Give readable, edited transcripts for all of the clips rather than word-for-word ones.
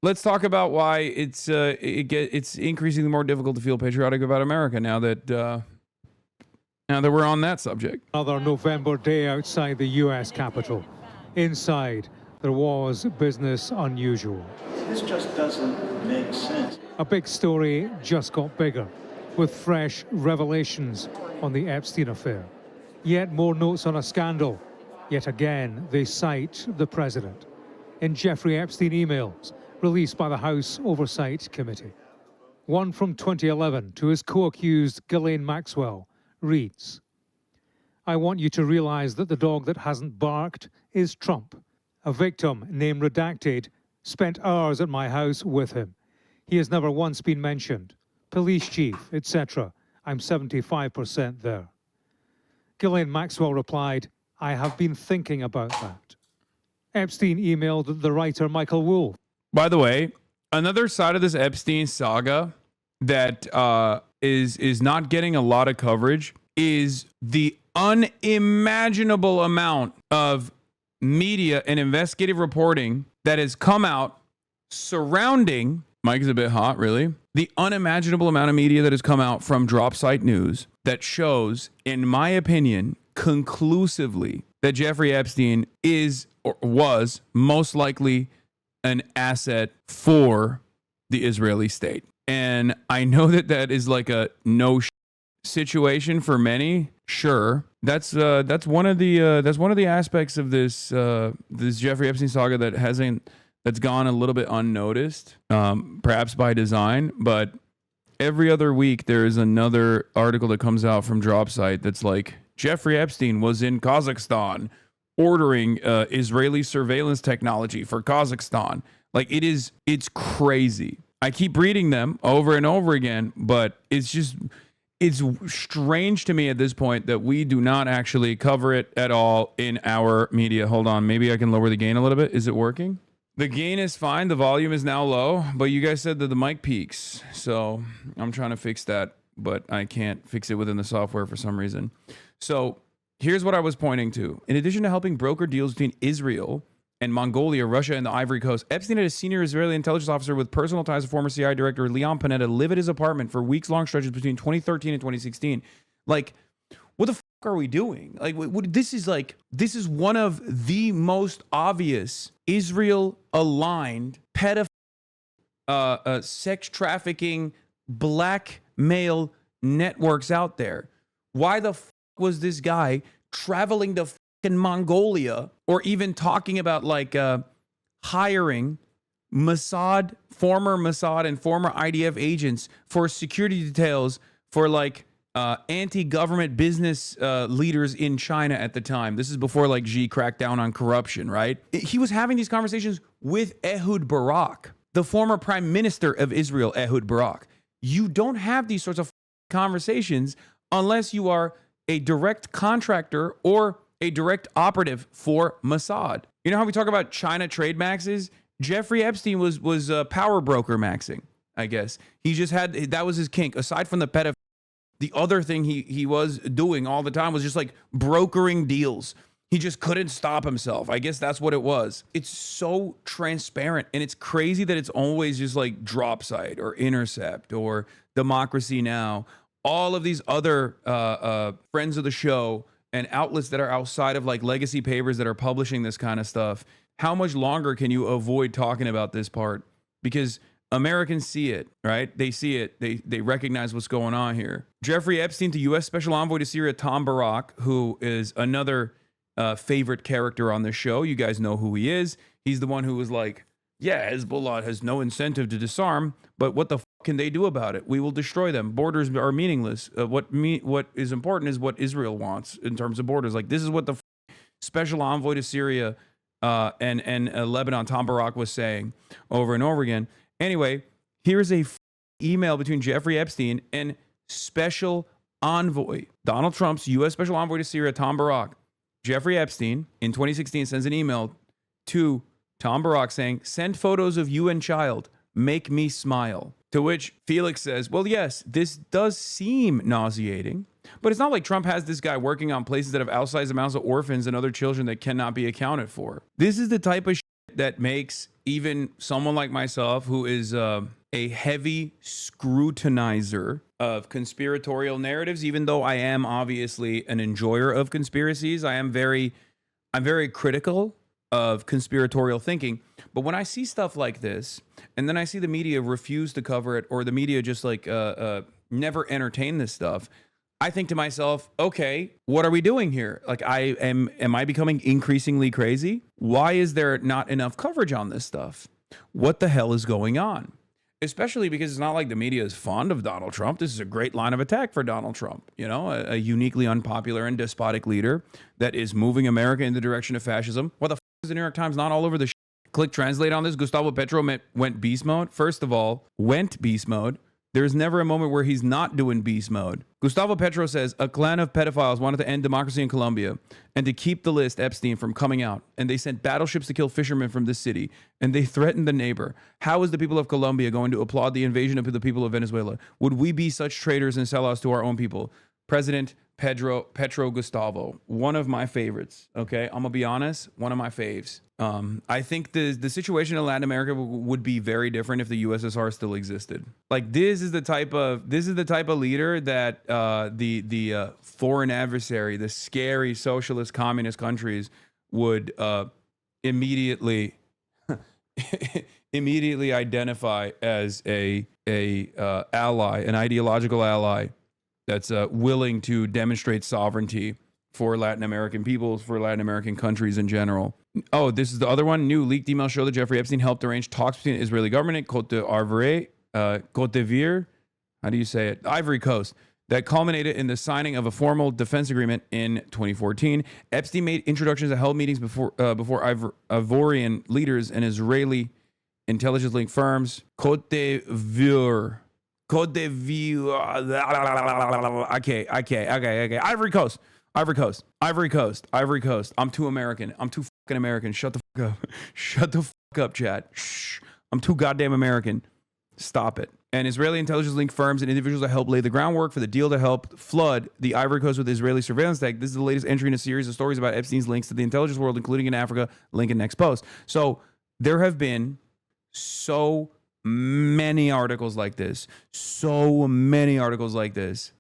let's talk about why it's increasingly more difficult to feel patriotic about America now that we're on that subject. Another November day outside the U.S. Capitol. Inside, there was business unusual. This just doesn't make sense. A big story just got bigger, with fresh revelations on the Epstein affair. Yet more notes on a scandal. Yet again, they cite the president. In Jeffrey Epstein emails released by the House Oversight Committee. One from 2011 to his co-accused Ghislaine Maxwell reads, "I want you to realize that the dog that hasn't barked is Trump. A victim, name redacted, spent hours at my house with him. He has never once been mentioned. Police chief, etc. I'm 75% there." Ghislaine Maxwell replied, "I have been thinking about that." Epstein emailed the writer Michael Wolff. By the way, another side of this Epstein saga that is not getting a lot of coverage is the unimaginable amount of media and investigative reporting that has come out surrounding, Mike is a bit hot, really, the unimaginable amount of media that has come out from drop site news that shows, in my opinion, conclusively that Jeffrey Epstein is or was most likely an asset for the Israeli state. And I know that that is like a situation for many. Sure, that's one of the aspects of this this Jeffrey Epstein saga that's gone a little bit unnoticed, perhaps by design. But every other week there is another article that comes out from DropSite that's like, Jeffrey Epstein was in Kazakhstan ordering Israeli surveillance technology for Kazakhstan. Like, it's crazy. I keep reading them over and over again, but it's strange to me at this point that we do not actually cover it at all in our media. Hold on, maybe I can lower the gain a little bit. Is it working? The gain is fine. The volume is now low, but you guys said that the mic peaks. So I'm trying to fix that, but I can't fix it within the software for some reason. So here's what I was pointing to. In addition to helping broker deals between Israel and Mongolia, Russia, and the Ivory Coast, Epstein had a senior Israeli intelligence officer with personal ties to former CIA director Leon Panetta live at his apartment for weeks-long stretches between 2013 and 2016. Like, what the fuck are we doing? Like, this is one of the most obvious Israel-aligned sex trafficking, blackmail networks out there. Why the fuck was this guy traveling to fucking Mongolia, or even talking about like hiring Mossad, former Mossad and former IDF agents for security details for like anti-government business leaders in China at the time? This is before like Xi cracked down on corruption, right? He was having these conversations with Ehud Barak, the former prime minister of Israel, Ehud Barak. You don't have these sorts of conversations unless you are a direct contractor or a direct operative for Mossad. You know how we talk about China trade maxes? Jeffrey Epstein was power broker maxing, I guess. He just had, that was his kink. Aside from the pedophile, the other thing he was doing all the time was just like brokering deals. He just couldn't stop himself. I guess that's what it was. It's so transparent, and it's crazy that it's always just like DropSite or Intercept or Democracy Now!, all of these other friends of the show and outlets that are outside of like legacy papers that are publishing this kind of stuff. How much longer can you avoid talking about this part? Because Americans see it, right? They see it. They recognize what's going on here. Jeffrey Epstein to U.S. Special Envoy to Syria, Tom Barak, who is another favorite character on this show. You guys know who he is. He's the one who was like, yeah, Hezbollah has no incentive to disarm, but what the f can they do about it? We will destroy them. Borders are meaningless. What is important is what Israel wants in terms of borders. Like, this is what the Special Envoy to Syria and Lebanon, Tom Barak, was saying over and over again. Anyway, here's a email between Jeffrey Epstein and Special Envoy, Donald Trump's U.S. Special Envoy to Syria, Tom Barak. Jeffrey Epstein in 2016 sends an email to Tom Barak saying, "Send photos of you and child. Make me smile." To which Felix says, well, yes, this does seem nauseating, but it's not like Trump has this guy working on places that have outsized amounts of orphans and other children that cannot be accounted for. This is the type of shit that makes even someone like myself, who is a heavy scrutinizer of conspiratorial narratives, even though I am obviously an enjoyer of conspiracies, I'm very critical of conspiratorial thinking. But when I see stuff like this, and then I see the media refuse to cover it, or the media just like never entertain this stuff, I think to myself, okay, what are we doing here? Like, am I becoming increasingly crazy? Why is there not enough coverage on this stuff? What the hell is going on? Especially because it's not like the media is fond of Donald Trump. This is a great line of attack for Donald Trump. You know, a uniquely unpopular and despotic leader that is moving America in the direction of fascism. What the is the New York Times not all over the shit? Click translate on this. Gustavo Petro went beast mode. First of all, went beast mode. There's never a moment where he's not doing beast mode. Gustavo Petro says a clan of pedophiles wanted to end democracy in Colombia and to keep the list Epstein from coming out. And they sent battleships to kill fishermen from this city. And they threatened the neighbor. How is the people of Colombia going to applaud the invasion of the people of Venezuela? Would we be such traitors and sellouts to our own people? President Petro Gustavo, one of my favorites. Okay, I'm gonna be honest, one of my faves. I think the situation in Latin America would be very different if the USSR still existed. Like, this is the type of leader that the foreign adversary, the scary socialist communist countries would immediately identify as a ally, an ideological ally that's willing to demonstrate sovereignty for Latin American peoples, for Latin American countries in general. Oh, this is the other one. New leaked emails show that Jeffrey Epstein helped arrange talks between the Israeli government, Côte d'Ivoire, how do you say it? Ivory Coast, that culminated in the signing of a formal defense agreement in 2014. Epstein made introductions at held meetings before Ivorian leaders and Israeli intelligence-linked firms. Côte d'Ivoire. Okay. Ivory Coast. I'm too American. I'm too fucking American. Shut the fuck up. Shut the fuck up, chat. Shh. I'm too goddamn American. Stop it. And Israeli intelligence-linked firms and individuals that helped lay the groundwork for the deal to help flood the Ivory Coast with Israeli surveillance tech. This is the latest entry in a series of stories about Epstein's links to the intelligence world, including in Africa. Link in next post. So there have been so many articles like this,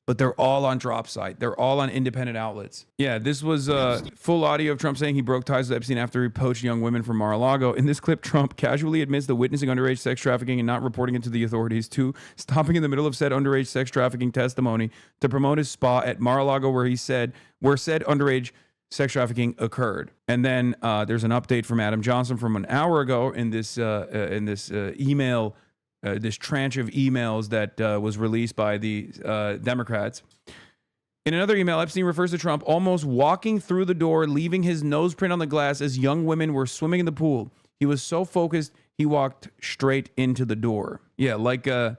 but they're all on drop site. They're all on independent outlets. Yeah, this was full audio of Trump saying he broke ties with Epstein after he poached young women from Mar-a-Lago. In this clip, Trump casually admits to witnessing underage sex trafficking and not reporting it to the authorities. 2, stopping in the middle of said underage sex trafficking testimony to promote his spa at Mar-a-Lago, where said underage sex trafficking occurred. And then there's an update from Adam Johnson from an hour ago in this email, this tranche of emails that was released by the Democrats. In another email, Epstein refers to Trump almost walking through the door, leaving his nose print on the glass as young women were swimming in the pool. He was so focused, he walked straight into the door. Yeah, like a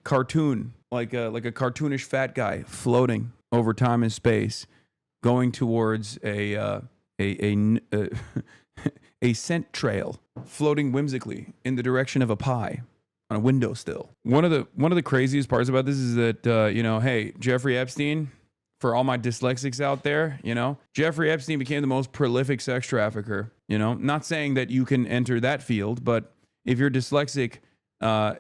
cartoon, like a cartoonish fat guy floating over time and space, going towards a scent trail, floating whimsically in the direction of a pie on a windowsill. One of the craziest parts about this is that hey, Jeffrey Epstein, for all my dyslexics out there, Jeffrey Epstein became the most prolific sex trafficker. Not saying that you can enter that field, but if you're dyslexic,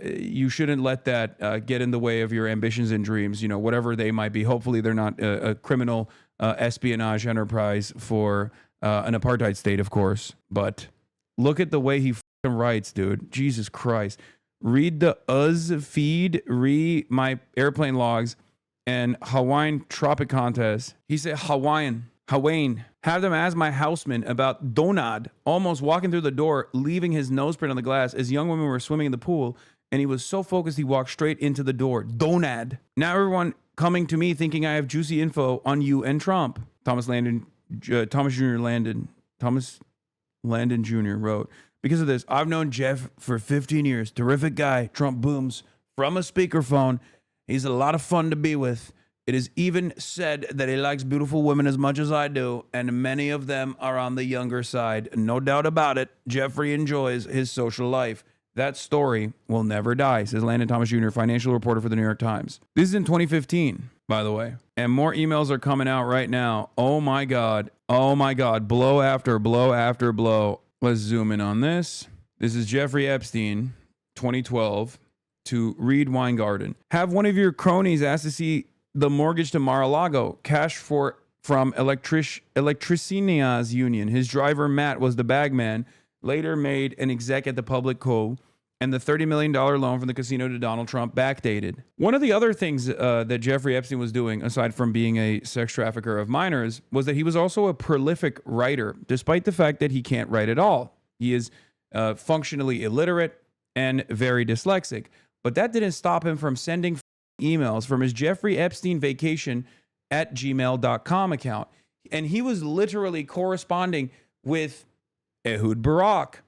you shouldn't let that get in the way of your ambitions and dreams, whatever they might be. Hopefully they're not a criminal espionage enterprise for an apartheid state, of course. But look at the way he fucking writes, dude. Jesus Christ. Read the feed, read my airplane logs, and Hawaiian Tropic Contest. He said Hawaiian. Have them ask my houseman about Donad almost walking through the door, leaving his nose print on the glass as young women were swimming in the pool, and he was so focused he walked straight into the door. Donad. Now everyone coming to me thinking I have juicy info on you and Trump. Thomas Landon Jr. wrote, because of this, I've known Jeff for 15 years. Terrific guy. Trump booms from a speakerphone. He's a lot of fun to be with. It is even said that he likes beautiful women as much as I do, and many of them are on the younger side. No doubt about it, Jeffrey enjoys his social life. That story will never die, says Landon Thomas Jr., financial reporter for the New York Times. This is in 2015, by the way. And more emails are coming out right now. Oh my God. Blow after blow after blow. Let's zoom in on this. This is Jeffrey Epstein, 2012, to Reed Weingarten. Have one of your cronies ask to see the mortgage to Mar-a-Lago, cash from Electricinia's union. His driver, Matt, was the bagman, later made an exec at the Public Co., and the $30 million loan from the casino to Donald Trump backdated. One of the other things that Jeffrey Epstein was doing, aside from being a sex trafficker of minors, was that he was also a prolific writer, despite the fact that he can't write at all. He is functionally illiterate and very dyslexic. But that didn't stop him from sending emails from his Jeffrey Epstein vacation at gmail.com account. And he was literally corresponding with Ehud Barak,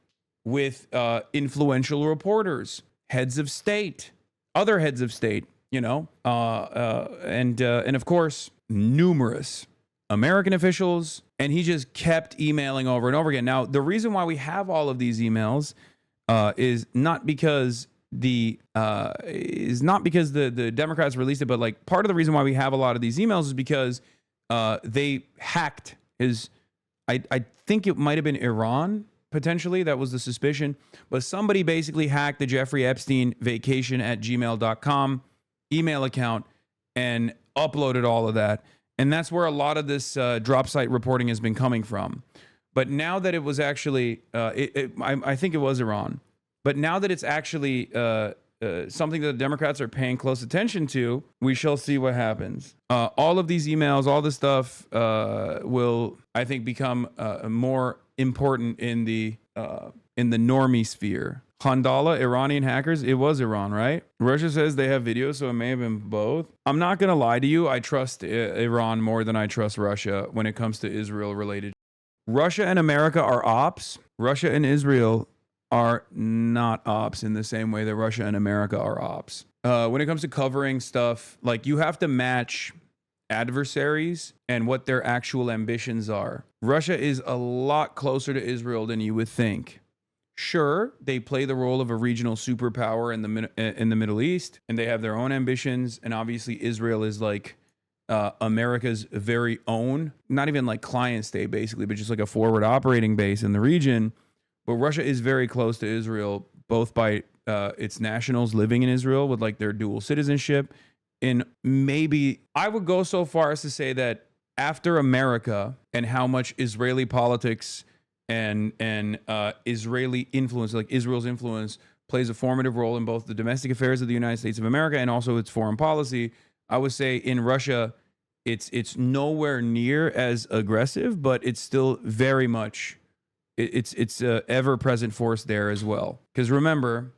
with influential reporters, heads of state, other heads of state, you know, and of course, numerous American officials. And he just kept emailing over and over again. Now, the reason why we have all of these emails is not because the Democrats released it, but like part of the reason why we have a lot of these emails is because they hacked his. I think it might have been Iran. Potentially, that was the suspicion. But somebody basically hacked the Jeffrey Epstein vacation at gmail.com email account and uploaded all of that. And that's where a lot of this drop site reporting has been coming from. But now that it was actually, I think it was Iran. But now that it's actually something that the Democrats are paying close attention to, we shall see what happens. All of these emails, all this stuff will, I think, become more important in the normie sphere. Khandala, Iranian hackers, it was Iran, right? Russia says they have videos, so it may have been both. I'm not going to lie to you. I trust Iran more than I trust Russia when it comes to Israel related. Russia and America are ops. Russia and Israel are not ops in the same way that Russia and America are ops. When it comes to covering stuff, like you have to match adversaries and what their actual ambitions are. Russia is a lot closer to Israel than you would think. Sure, they play the role of a regional superpower in the Middle East, and they have their own ambitions. And obviously, Israel is like America's very own, not even like client state, basically, but just like a forward operating base in the region. But Russia is very close to Israel, both by its nationals living in Israel with like their dual citizenship. And maybe I would go so far as to say that after America and how much Israeli politics and Israeli influence, like Israel's influence, plays a formative role in both the domestic affairs of the United States of America and also its foreign policy, I would say in Russia, it's nowhere near as aggressive, but it's still very much, it's a ever-present force there as well. Because remember,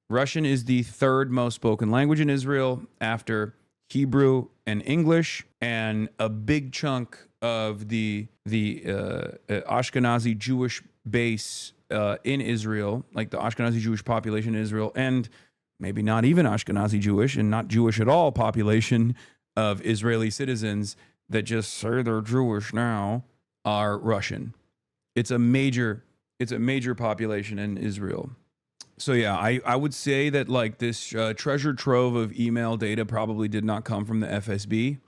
Russian is the third most spoken language in Israel after Hebrew and English, and a big chunk of the Ashkenazi Jewish base in Israel, like the Ashkenazi Jewish population in Israel, and maybe not even Ashkenazi Jewish and not Jewish at all population of Israeli citizens that just say they're Jewish now are Russian. It's a major population in Israel. So yeah, I would say that like this treasure trove of email data probably did not come from the FSB,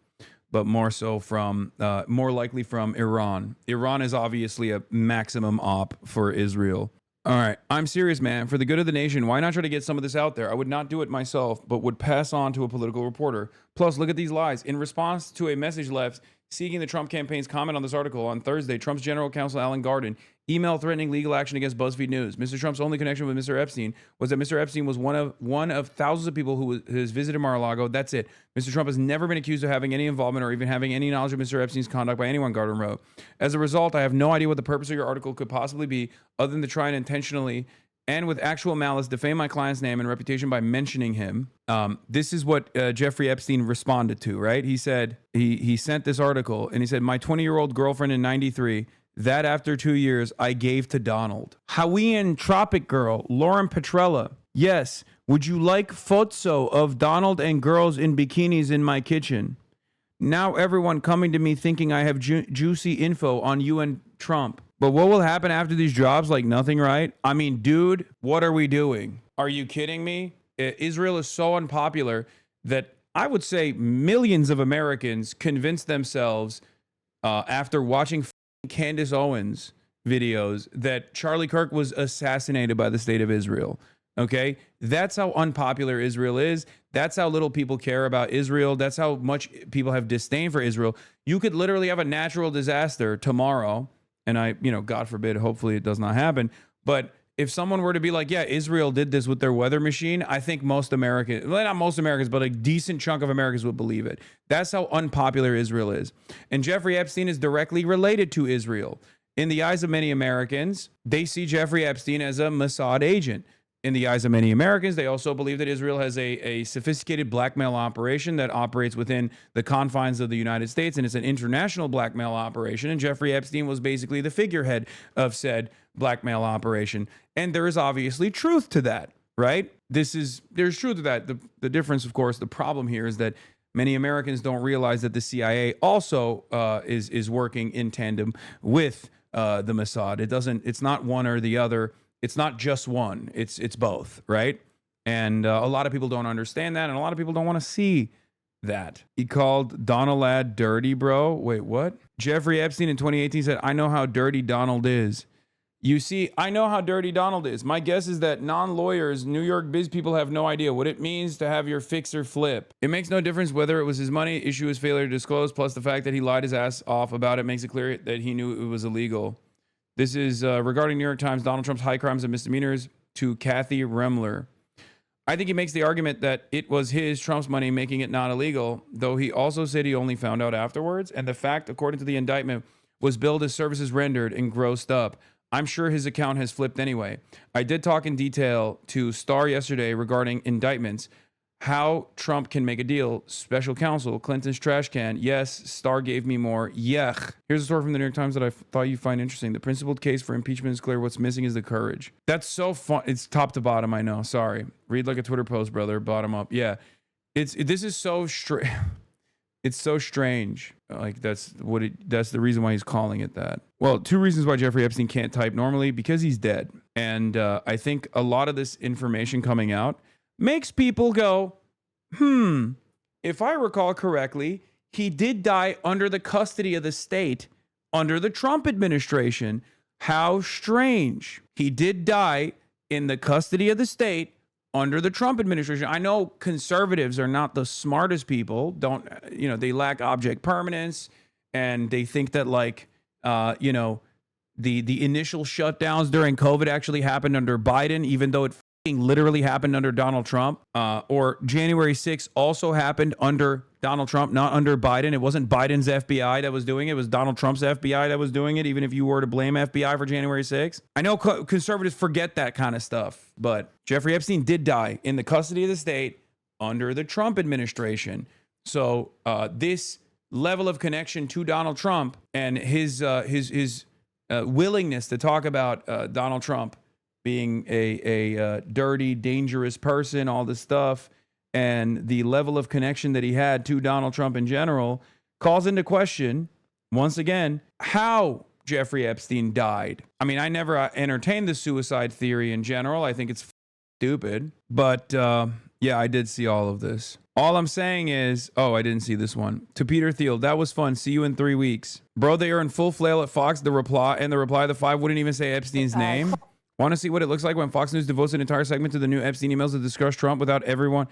but more so from, more likely from Iran. Iran is obviously a maximum op for Israel. All right, I'm serious, man. For the good of the nation, why not try to get some of this out there? I would not do it myself, but would pass on to a political reporter. Plus, look at these lies. In response to a message left seeking the Trump campaign's comment on this article on Thursday, Trump's general counsel, Alan Garden, email threatening legal action against BuzzFeed News. Mr. Trump's only connection with Mr. Epstein was that Mr. Epstein was one of thousands of people who has visited Mar-a-Lago. That's it. Mr. Trump has never been accused of having any involvement or even having any knowledge of Mr. Epstein's conduct by anyone, Garden wrote. As a result, I have no idea what the purpose of your article could possibly be other than to try and intentionally and with actual malice defame my client's name and reputation by mentioning him. This is what Jeffrey Epstein responded to, right? He said, he sent this article and he said, my 20-year-old girlfriend in 93, that after 2 years, I gave to Donald. Hawaiian Tropic Girl, Lauren Petrella. Yes, would you like photo of Donald and girls in bikinis in my kitchen? Now everyone coming to me thinking I have juicy info on you and Trump. But what will happen after these jobs? Like nothing, right? I mean, dude, what are we doing? Are you kidding me? Israel is so unpopular that I would say millions of Americans convinced themselves after watching Candace Owens videos that Charlie Kirk was assassinated by the state of Israel. Okay, that's how unpopular Israel is. That's how little people care about Israel. That's how much people have disdain for Israel. You could literally have a natural disaster tomorrow, and God forbid, hopefully it does not happen. But if someone were to be like, yeah, Israel did this with their weather machine, I think most Americans, well, not most Americans, but a decent chunk of Americans would believe it. That's how unpopular Israel is. And Jeffrey Epstein is directly related to Israel. In the eyes of many Americans, they see Jeffrey Epstein as a Mossad agent. In the eyes of many Americans, they also believe that Israel has a sophisticated blackmail operation that operates within the confines of the United States, and it's an international blackmail operation. And Jeffrey Epstein was basically the figurehead of said blackmail operation. And there is obviously truth to that, right? There's truth to that. The difference, of course, the problem here is that many Americans don't realize that the CIA also is working in tandem with the Mossad. It's not one or the other. It's not just one. It's both, right? And a lot of people don't understand that, and a lot of people don't want to see that. He called Donald Ladd dirty, bro. Wait, what? Jeffrey Epstein in 2018 said, I know how dirty Donald is. You see, I know how dirty Donald is. My guess is that non-lawyers, New York biz people have no idea what it means to have your fixer flip. It makes no difference whether it was his money, issue his failure to disclose, plus the fact that he lied his ass off about it makes it clear that he knew it was illegal. This is regarding New York Times, Donald Trump's high crimes and misdemeanors to Kathy Remler. I think he makes the argument that it was Trump's money, making it not illegal, though he also said he only found out afterwards. And the fact, according to the indictment, was billed as services rendered and grossed up. I'm sure his account has flipped anyway. I did talk in detail to Starr yesterday regarding indictments. How Trump can make a deal. Special counsel, Clinton's trash can. Yes, Starr gave me more. Yuck. Here's a story from the New York Times that I thought you'd find interesting. The principled case for impeachment is clear. What's missing is the courage. That's so fun. It's top to bottom, I know. Sorry. Read like a Twitter post, brother. Bottom up. Yeah. This is so strange. It's so strange. Like that's the reason why he's calling it that. Well, two reasons why Jeffrey Epstein can't type normally: because he's dead. And I think a lot of this information coming out makes people go, if I recall correctly, he did die under the custody of the state under the Trump administration. How strange. He did die in the custody of the state under the Trump administration. I know conservatives are not the smartest people. They lack object permanence, and they think that the initial shutdowns during COVID actually happened under Biden, even though it literally happened under Donald Trump, or January 6th also happened under Donald Trump, not under Biden. It wasn't Biden's FBI that was doing it. It was Donald Trump's FBI that was doing it, even if you were to blame FBI for January 6th. I know conservatives forget that kind of stuff, but Jeffrey Epstein did die in the custody of the state under the Trump administration. So this level of connection to Donald Trump and his willingness to talk about Donald Trump being a dirty, dangerous person, all this stuff, and the level of connection that he had to Donald Trump in general calls into question, once again, how Jeffrey Epstein died. I mean, I never entertained the suicide theory in general. I think it's stupid. But yeah, I did see all of this. All I'm saying is, I didn't see this one. To Peter Thiel, that was fun. See you in 3 weeks. Bro, they are in full flail at Fox. The reply of the 5 wouldn't even say Epstein's name. Want to see what it looks like when Fox News devotes an entire segment to the new Epstein emails to discuss Trump without anyone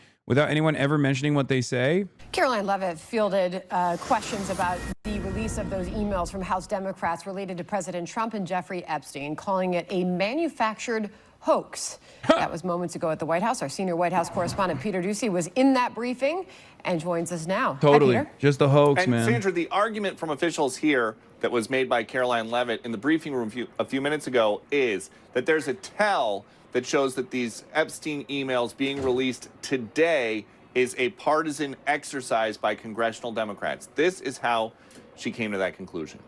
ever mentioning what they say? Caroline Leavitt fielded questions about the release of those emails from House Democrats related to President Trump and Jeffrey Epstein, calling it a manufactured hoax. That was moments ago at the White House. Our senior White House correspondent Peter Doocy was in that briefing and joins us now. Totally. Hi, Peter. Just a hoax, and man. Sandra, the argument from officials here that was made by Caroline Leavitt in the briefing room a few minutes ago is that there's a tell that shows that these Epstein emails being released today is a partisan exercise by congressional Democrats. This is how she came to that conclusion.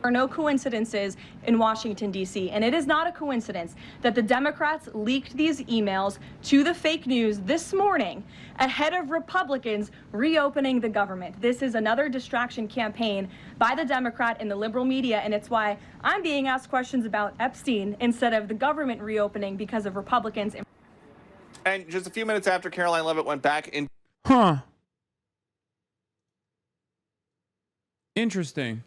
There are no coincidences in Washington, D.C., and it is not a coincidence that the Democrats leaked these emails to the fake news this morning ahead of Republicans reopening the government. This is another distraction campaign by the Democrat and the liberal media, and it's why I'm being asked questions about Epstein instead of the government reopening because of Republicans. And just a few minutes after Caroline Leavitt went back in... Interesting.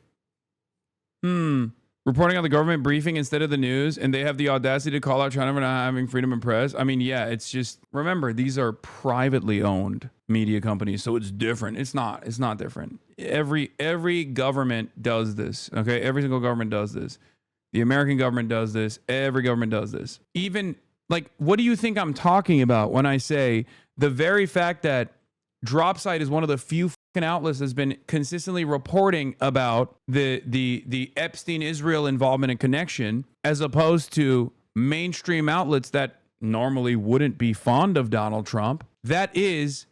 reporting on the government briefing instead of the news, and they have the audacity to call out China for not having freedom of press. I mean, yeah, it's just, remember, these are privately owned media companies, so it's different. It's not different. Every government does this, okay? Every single government does this. The American government does this. Every government does this. Even, like, what do you think I'm talking about when I say the very fact that Dropsite is one of the few outlets that's been consistently reporting about the Epstein Israel involvement and connection, as opposed to mainstream outlets that normally wouldn't be fond of Donald Trump? That is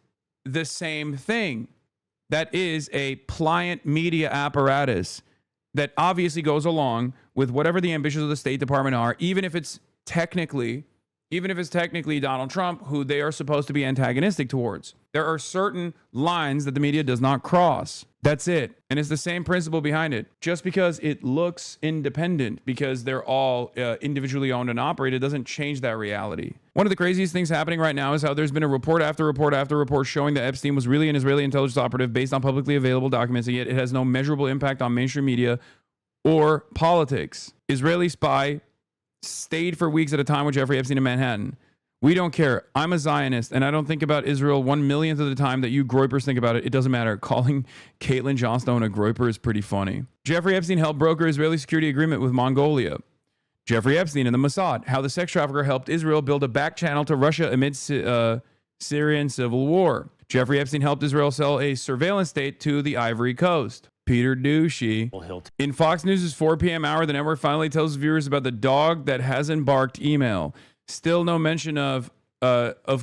the same thing. That is a pliant media apparatus that obviously goes along with whatever the ambitions of the State Department are, even if it's technically Donald Trump, who they are supposed to be antagonistic towards. There are certain lines that the media does not cross. That's it. And it's the same principle behind it. Just because it looks independent, because they're all individually owned and operated, doesn't change that reality. One of the craziest things happening right now is how there's been a report after report after report showing that Epstein was really an Israeli intelligence operative based on publicly available documents, and yet it has no measurable impact on mainstream media or politics. Israeli spy stayed for weeks at a time with Jeffrey Epstein in Manhattan. We don't care. I'm a Zionist, and I don't think about Israel 1/1,000,000th of the time that you groypers think about it. It doesn't matter. Calling Caitlin Johnstone a groyper is pretty funny. Jeffrey Epstein helped broker Israeli security agreement with Mongolia. Jeffrey Epstein and the Mossad, how the sex trafficker helped Israel build a back channel to Russia amidst Syrian civil war. Jeffrey Epstein helped Israel sell a surveillance state to the Ivory Coast. Peter Douchey. In Fox News' 4 p.m. hour, the network finally tells viewers about the dog that hasn't barked email. Still no mention of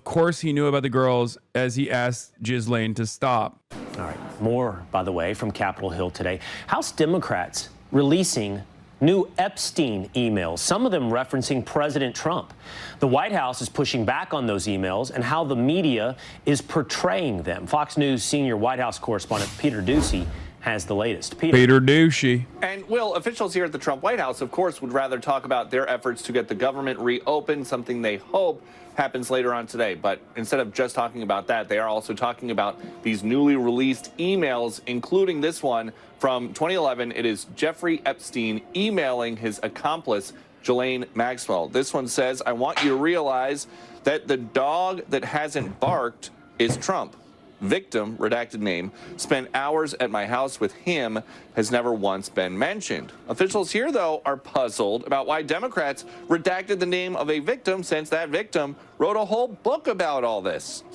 course he knew about the girls, as he asked Ghislaine to stop. All right, more, by the way, from Capitol Hill today. House Democrats releasing new Epstein emails, some of them referencing President Trump. The White House is pushing back on those emails and how the media is portraying them. Fox News senior White House correspondent Peter Douchey has the latest. Peter Douchey. And, Will, officials here at the Trump White House, of course, would rather talk about their efforts to get the government reopened, something they hope happens later on today. But instead of just talking about that, they are also talking about these newly released emails, including this one from 2011. It is Jeffrey Epstein emailing his accomplice, Ghislaine Maxwell. This one says, "I want you to realize that the dog that hasn't barked is Trump. Victim, redacted name, spent hours at my house with him, has never once been mentioned." Officials here, though, are puzzled about why Democrats redacted the name of a victim, since that victim wrote a whole book about all this.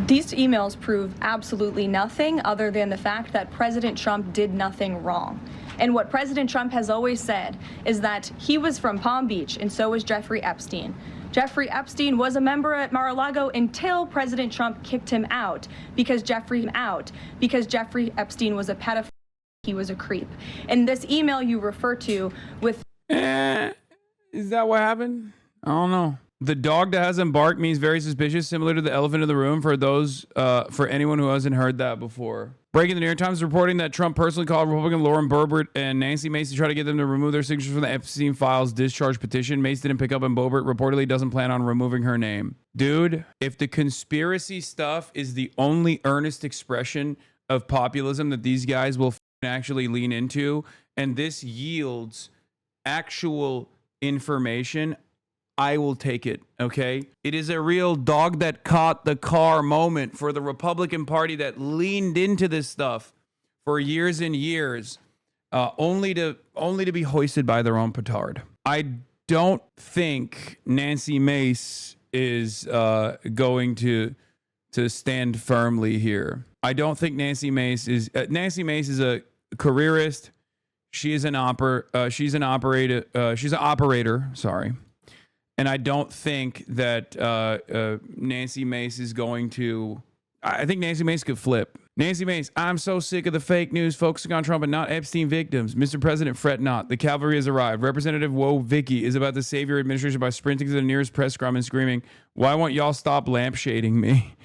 These emails prove absolutely nothing other than the fact that President Trump did nothing wrong. And what President Trump has always said is that he was from Palm Beach, and so was Jeffrey Epstein. Jeffrey Epstein was a member at Mar-a-Lago until President Trump kicked him out because Jeffrey Epstein was a pedophile. He was a creep. And this email you refer to with... Is that what happened? I don't know. The dog that hasn't barked means very suspicious, similar to the elephant in the room for anyone who hasn't heard that before. Breaking, the New York Times reporting that Trump personally called Republican Lauren Boebert and Nancy Mace to try to get them to remove their signatures from the Epstein files discharge petition. Mace didn't pick up, and Boebert reportedly doesn't plan on removing her name. Dude, if the conspiracy stuff is the only earnest expression of populism that these guys will actually lean into, and this yields actual information, I will take it, okay? It is a real dog that caught the car moment for the Republican Party that leaned into this stuff for years and years, only to be hoisted by their own petard. I don't think Nancy Mace is going to stand firmly here. I don't think Nancy Mace is a careerist. She's an operator. Sorry. And I don't think that Nancy Mace is going to... I think Nancy Mace could flip. Nancy Mace, I'm so sick of the fake news focusing on Trump and not Epstein victims. Mr. President, fret not. The cavalry has arrived. Representative Woe Vicky is about to save your administration by sprinting to the nearest press scrum and screaming, "Why won't y'all stop lampshading me?"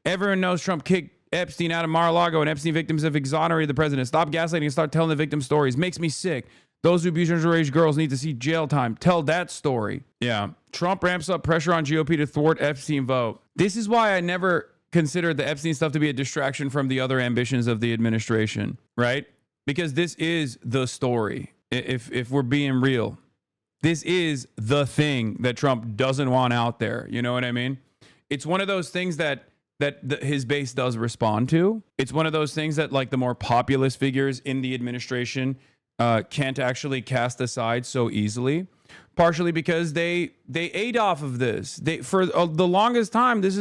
Everyone knows Trump kicked Epstein out of Mar-a-Lago, and Epstein victims have exonerated the president. Stop gaslighting and start telling the victim stories. Makes me sick. Those who abuse underage girls need to see jail time. Tell that story. Yeah. Trump ramps up pressure on GOP to thwart Epstein vote. This is why I never considered the Epstein stuff to be a distraction from the other ambitions of the administration, right? Because this is the story. If we're being real, this is the thing that Trump doesn't want out there. You know what I mean? It's one of those things that his base does respond to. It's one of those things that like the more populist figures in the administration can't actually cast aside so easily. Partially because they ate off of this. For the longest time, this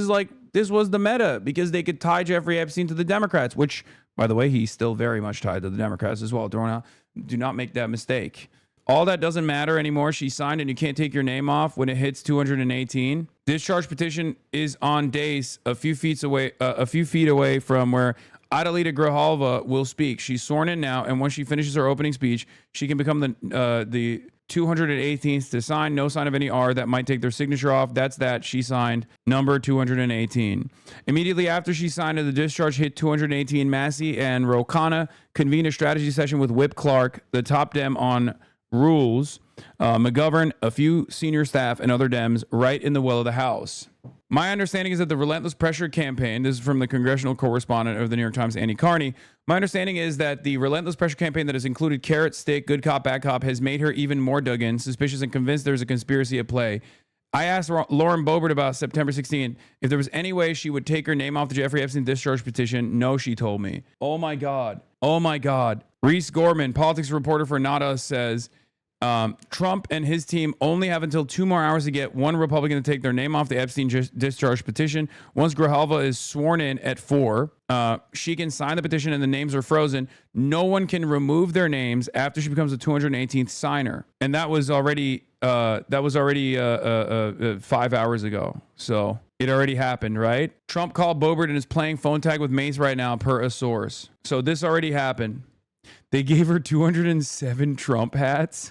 was the meta because they could tie Jeffrey Epstein to the Democrats, which, by the way, he's still very much tied to the Democrats as well. Do not make that mistake. All that doesn't matter anymore. She signed and you can't take your name off when it hits 218. Discharge petition is on days a few feet away from where Adelita Grijalva will speak. She's sworn in now, and once she finishes her opening speech, she can become the 218th to sign. No sign of any R that might take their signature off. That's that. She signed number 218. Immediately after she signed and the discharge hit 218, Massey and Ro Khanna convened a strategy session with Whip Clark, the top Dem on rules, McGovern, a few senior staff, and other Dems right in the well of the House. My understanding is that the relentless pressure campaign, this is from the congressional correspondent of the New York Times, Andy Carney. My understanding is that the relentless pressure campaign that has included carrot, stick, good cop, bad cop has made her even more dug in, suspicious, and convinced there's a conspiracy at play. I asked Lauren Boebert about September 16th if there was any way she would take her name off the Jeffrey Epstein discharge petition. No, she told me. Oh my God. Oh my God. Reese Gorman, politics reporter for Not Us, says, Trump and his team only have until 2 more hours to get one Republican to take their name off the Epstein discharge petition. Once Grijalva is sworn in at 4, she can sign the petition and the names are frozen. No one can remove their names after she becomes the 218th signer. And that was already 5 hours ago. So it already happened, right? Trump called Boebert and is playing phone tag with Mace right now, per a source. So this already happened. They gave her 207 Trump hats.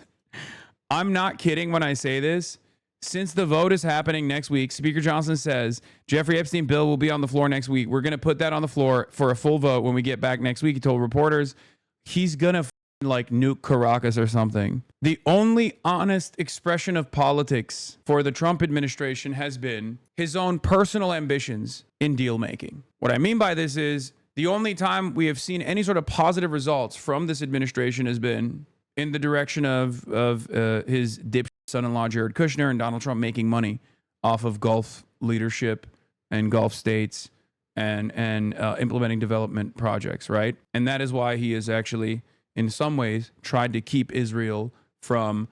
I'm not kidding when I say this. Since the vote is happening next week, Speaker Johnson says Jeffrey Epstein bill will be on the floor next week. We're going to put that on the floor for a full vote when we get back next week. He told reporters he's going to like nuke Caracas or something. The only honest expression of politics for the Trump administration has been his own personal ambitions in deal making. What I mean by this is the only time we have seen any sort of positive results from this administration has been in the direction of his dipshit son-in-law Jared Kushner and Donald Trump making money off of Gulf leadership and Gulf states and implementing development projects, right? And that is why he has actually, in some ways, tried to keep Israel from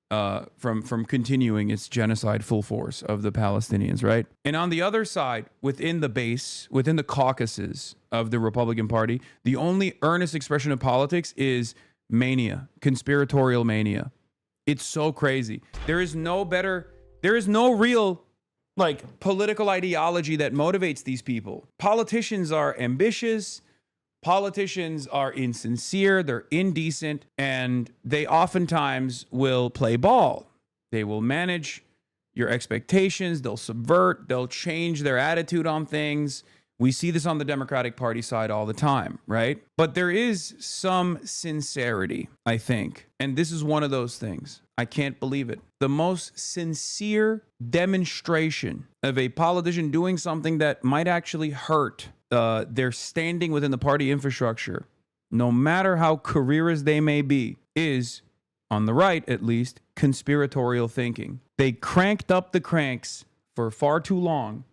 continuing its genocide full force of the Palestinians, right? And on the other side, within the base, within the caucuses of the Republican Party, the only earnest expression of politics is mania, conspiratorial mania. It's so crazy. There is no real like political ideology that motivates these people. Politicians are ambitious. Politicians are insincere. They're indecent, and they oftentimes will play ball. They will manage your expectations. They'll subvert. They'll change their attitude on things. We see this on the Democratic Party side all the time, right? But there is some sincerity, I think. And this is one of those things. I can't believe it. The most sincere demonstration of a politician doing something that might actually hurt their standing within the party infrastructure, no matter how careerist they may be, is, on the right at least, conspiratorial thinking. They cranked up the cranks for far too long.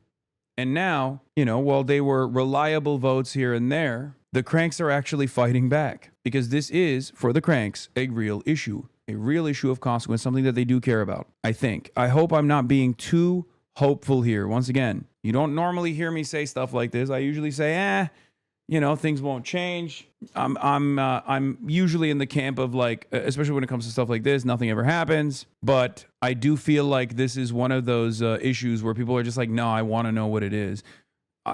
And now, while they were reliable votes here and there, the cranks are actually fighting back because this is, for the cranks, a real issue of consequence, something that they do care about, I think. I hope I'm not being too hopeful here. Once again, you don't normally hear me say stuff like this. I usually say, things won't change. I'm usually in the camp of like, especially when it comes to stuff like this, nothing ever happens. But I do feel like this is one of those issues where people are just like, no, I want to know what it is.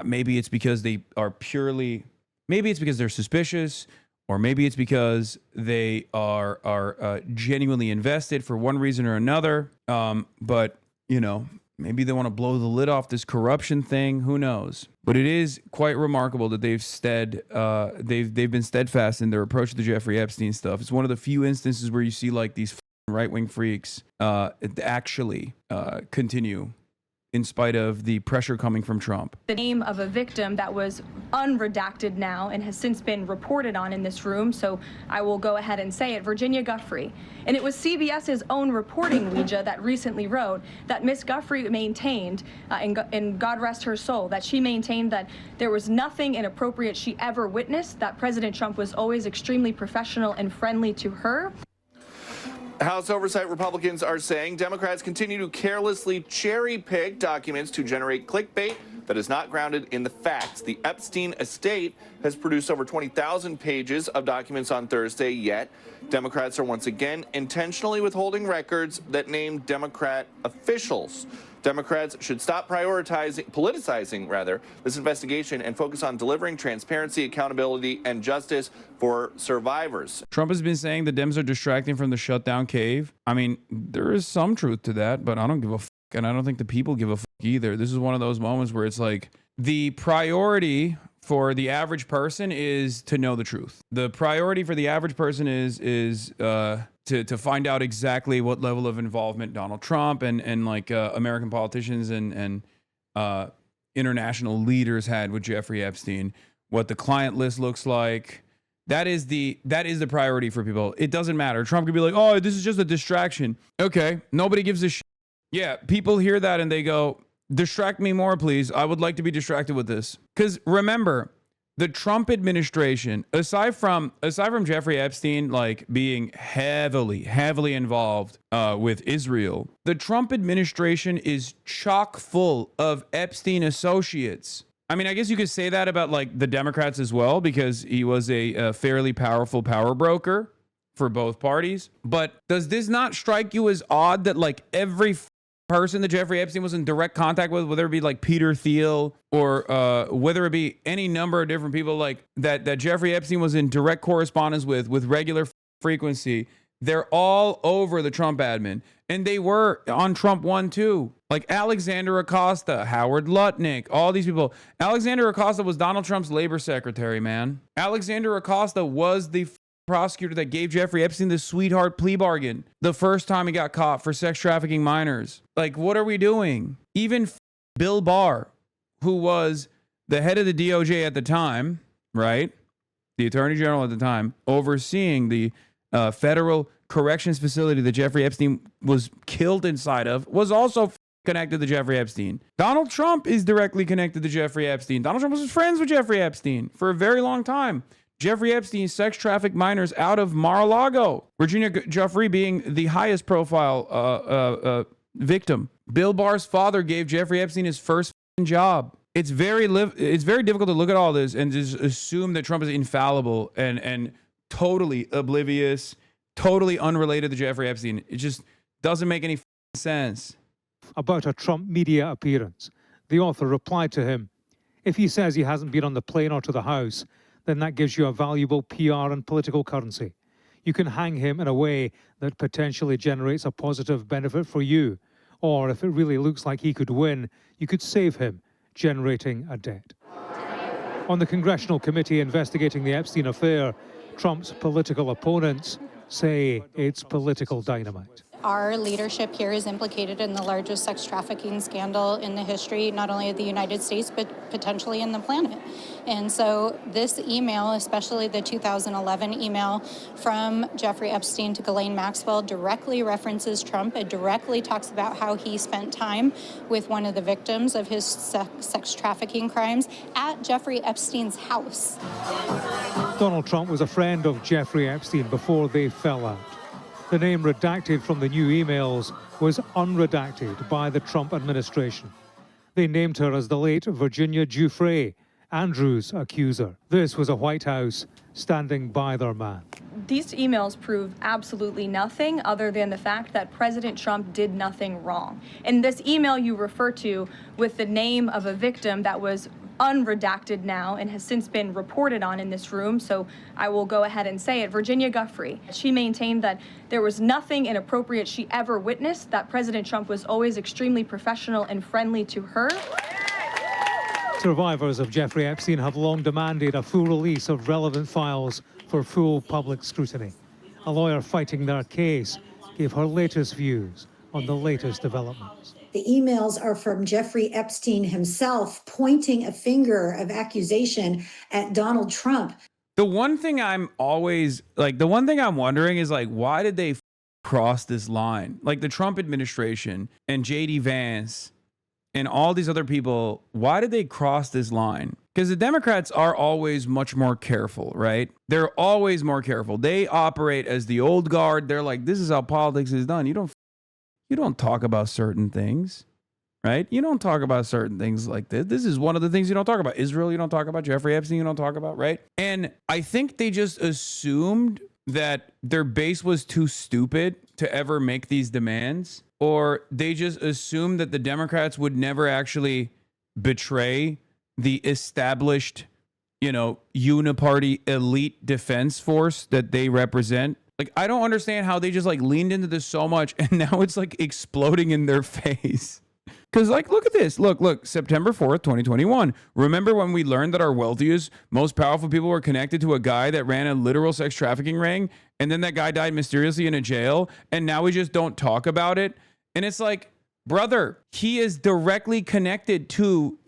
Maybe it's because maybe it's because they're suspicious, or maybe it's because they are genuinely invested for one reason or another. But maybe they want to blow the lid off this corruption thing. Who knows? But it is quite remarkable that they've been steadfast in their approach to the Jeffrey Epstein stuff. It's one of the few instances where you see like these right-wing freaks actually continue in spite of the pressure coming from Trump. The name of a victim that was unredacted now and has since been reported on in this room, so I will go ahead and say it, Virginia Giuffre. And it was CBS's own reporting, Ouija, that recently wrote that Miss Giuffre maintained, and God rest her soul, that she maintained that there was nothing inappropriate she ever witnessed, that President Trump was always extremely professional and friendly to her. House Oversight Republicans are saying Democrats continue to carelessly cherry-pick documents to generate clickbait that is not grounded in the facts. The Epstein estate has produced over 20,000 pages of documents on Thursday, yet Democrats are once again intentionally withholding records that name Democrat officials. Democrats should stop politicizing this investigation and focus on delivering transparency, accountability, and justice for survivors. Trump has been saying the Dems are distracting from the shutdown cave. I mean, there is some truth to that, but I don't give a fuck, and I don't think the people give a fuck either. This is one of those moments where it's like the priority for the average person is to know the truth. The priority for the average person is to find out exactly what level of involvement Donald Trump and American politicians and international leaders had with Jeffrey Epstein, what the client list looks like. That is the priority for people. It doesn't matter. Trump could be like, oh, this is just a distraction. Okay, nobody gives a shit. Yeah, people hear that and they go, distract me more, please. I would like to be distracted with this. Because remember, the Trump administration, aside from Jeffrey Epstein being heavily involved with Israel, the Trump administration is chock full of Epstein associates. I mean, I guess you could say that about the Democrats as well, because he was a fairly powerful power broker for both parties. But does this not strike you as odd that every person that Jeffrey Epstein was in direct contact with, whether it be Peter Thiel or whether it be any number of different people that Jeffrey Epstein was in direct correspondence with regular frequency, they're all over the Trump admin. And they were on Trump 1 too. Alexander Acosta, Howard Lutnick, all these people. Alexander Acosta was Donald Trump's labor secretary, man. Alexander Acosta was the prosecutor that gave Jeffrey Epstein the sweetheart plea bargain the first time he got caught for sex trafficking minors. What are we doing? Even Bill Barr, who was the head of the DOJ at the time, right? The attorney general at the time, overseeing the federal corrections facility that Jeffrey Epstein was killed inside of, was also connected to Jeffrey Epstein. Donald Trump is directly connected to Jeffrey Epstein. Donald Trump was friends with Jeffrey Epstein for a very long time. Jeffrey Epstein sex trafficked minors out of Mar-a-Lago. Virginia Giuffre being the highest profile victim. Bill Barr's father gave Jeffrey Epstein his first job. It's very difficult to look at all this and just assume that Trump is infallible and totally oblivious, totally unrelated to Jeffrey Epstein. It just doesn't make any sense. About a Trump media appearance, the author replied to him, if he says he hasn't been on the plane or to the House, then that gives you a valuable PR and political currency. You can hang him in a way that potentially generates a positive benefit for you. Or if it really looks like he could win, you could save him, generating a debt. On the congressional committee investigating the Epstein affair, Trump's political opponents say it's political dynamite. Our leadership here is implicated in the largest sex trafficking scandal in the history, not only of the United States, but potentially in the planet. And so this email, especially the 2011 email from Jeffrey Epstein to Ghislaine Maxwell, directly references Trump. It directly talks about how he spent time with one of the victims of his sex trafficking crimes at Jeffrey Epstein's house. Donald Trump was a friend of Jeffrey Epstein before they fell out. The name redacted from the new emails was unredacted by the Trump administration. They named her as the late Virginia Giuffre, Andrew's accuser. This was a White House standing by their man. These emails prove absolutely nothing other than the fact that President Trump did nothing wrong. And this email you refer to with the name of a victim that was unredacted now and has since been reported on in this room, so I will go ahead and say it, Virginia Giuffre. She maintained that there was nothing inappropriate she ever witnessed, that President Trump was always extremely professional and friendly to her. Survivors of Jeffrey Epstein have long demanded a full release of relevant files for full public scrutiny. A lawyer fighting their case gave her latest views on the latest developments. The emails are from Jeffrey Epstein himself, pointing a finger of accusation at Donald Trump. The one thing I'm always like, the one thing I'm wondering is like, why did they cross this line? Like the Trump administration and JD Vance and all these other people, why did they cross this line? Because the Democrats are always much more careful, right? They're always more careful. They operate as the old guard. They're like, this is how politics is done. You don't talk about certain things, right? You don't talk about certain things like this. This is one of the things you don't talk about. Israel, you don't talk about. Jeffrey Epstein, you don't talk about, right? And I think they just assumed that their base was too stupid to ever make these demands, or they just assumed that the Democrats would never actually betray the established, uniparty elite defense force that they represent. Like, I don't understand how they just like leaned into this so much and now it's like exploding in their face. Because like, look at this. Look, September 4th, 2021. Remember when we learned that our wealthiest, most powerful people were connected to a guy that ran a literal sex trafficking ring? And then that guy died mysteriously in a jail. And now we just don't talk about it. And it's like, brother, he is directly connected to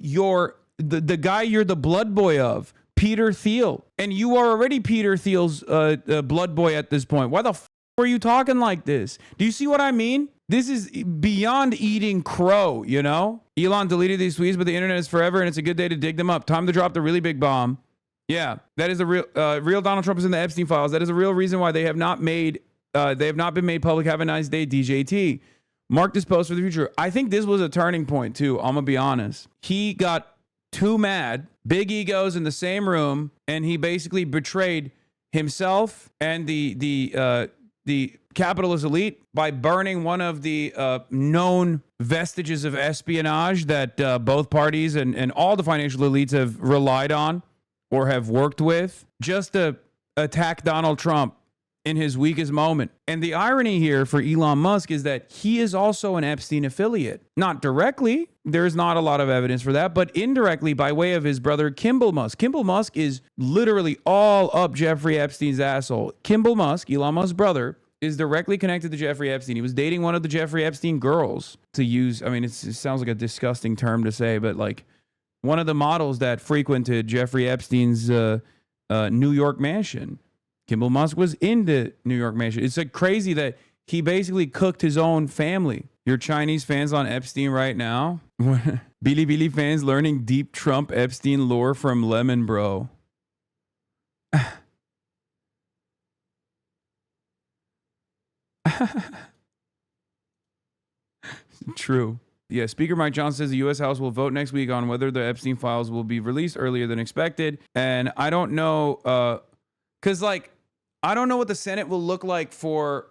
the guy you're the blood boy of, Peter Thiel. And you are already Peter Thiel's blood boy at this point. Why the f are you talking like this? Do you see what I mean? This is beyond eating crow, Elon deleted these tweets, but the internet is forever and it's a good day to dig them up. Time to drop the really big bomb. Yeah, that is the real Donald Trump is in the Epstein files. That is a real reason why they have not been made public. Have a nice day, DJT. Mark this post for the future. I think this was a turning point too. I'm gonna be honest. He got too mad, big egos in the same room, and he basically betrayed himself and the capitalist elite by burning one of the known vestiges of espionage that both parties and all the financial elites have relied on or have worked with just to attack Donald Trump in his weakest moment. And the irony here for Elon Musk is that he is also an Epstein affiliate. Not directly, there's not a lot of evidence for that, but indirectly by way of his brother Kimball Musk. Kimball Musk is literally all up Jeffrey Epstein's asshole. Kimball Musk, Elon Musk's brother, is directly connected to Jeffrey Epstein. He was dating one of the Jeffrey Epstein girls, to use, I mean, it sounds like a disgusting term to say, but like one of the models that frequented Jeffrey Epstein's New York mansion. Kimball Musk was in the New York mansion. It's like crazy that he basically cooked his own family. Your Chinese fans on Epstein right now? Bilibili fans learning deep Trump Epstein lore from Lemon Bro. True. Yeah, Speaker Mike Johnson says the U.S. House will vote next week on whether the Epstein files will be released earlier than expected. And I don't know, because like, I don't know what the Senate will look like for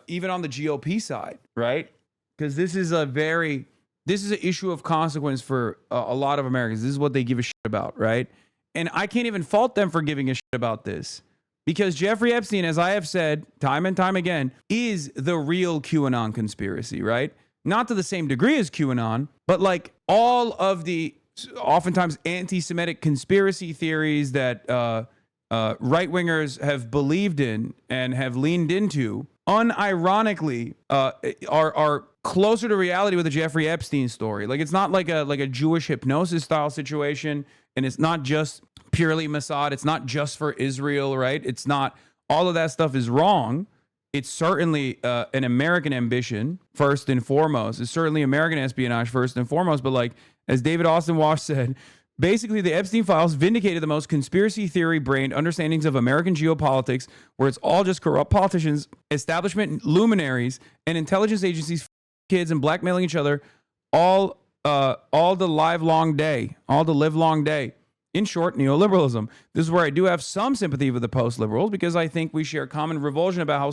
even on the GOP side, right? Because this is an issue of consequence for a lot of Americans. This is what they give a shit about, right? And I can't even fault them for giving a shit about this. Because Jeffrey Epstein, as I have said time and time again, is the real QAnon conspiracy, right? Not to the same degree as QAnon, but like all of the oftentimes anti-Semitic conspiracy theories that right-wingers have believed in and have leaned into, unironically, are closer to reality with the Jeffrey Epstein story. Like, it's not like a Jewish hypnosis style situation, and it's not just purely Mossad. It's not just for Israel, right? It's not, all of that stuff is wrong. It's certainly an American ambition, first and foremost. It's certainly American espionage, first and foremost. But like, as David Austin Walsh said, basically, the Epstein files vindicated the most conspiracy theory-brained understandings of American geopolitics, where it's all just corrupt politicians, establishment luminaries, and intelligence agencies, kids, and blackmailing each other, all the live long day. In short, neoliberalism. This is where I do have some sympathy with the post-liberals, because I think we share common revulsion about how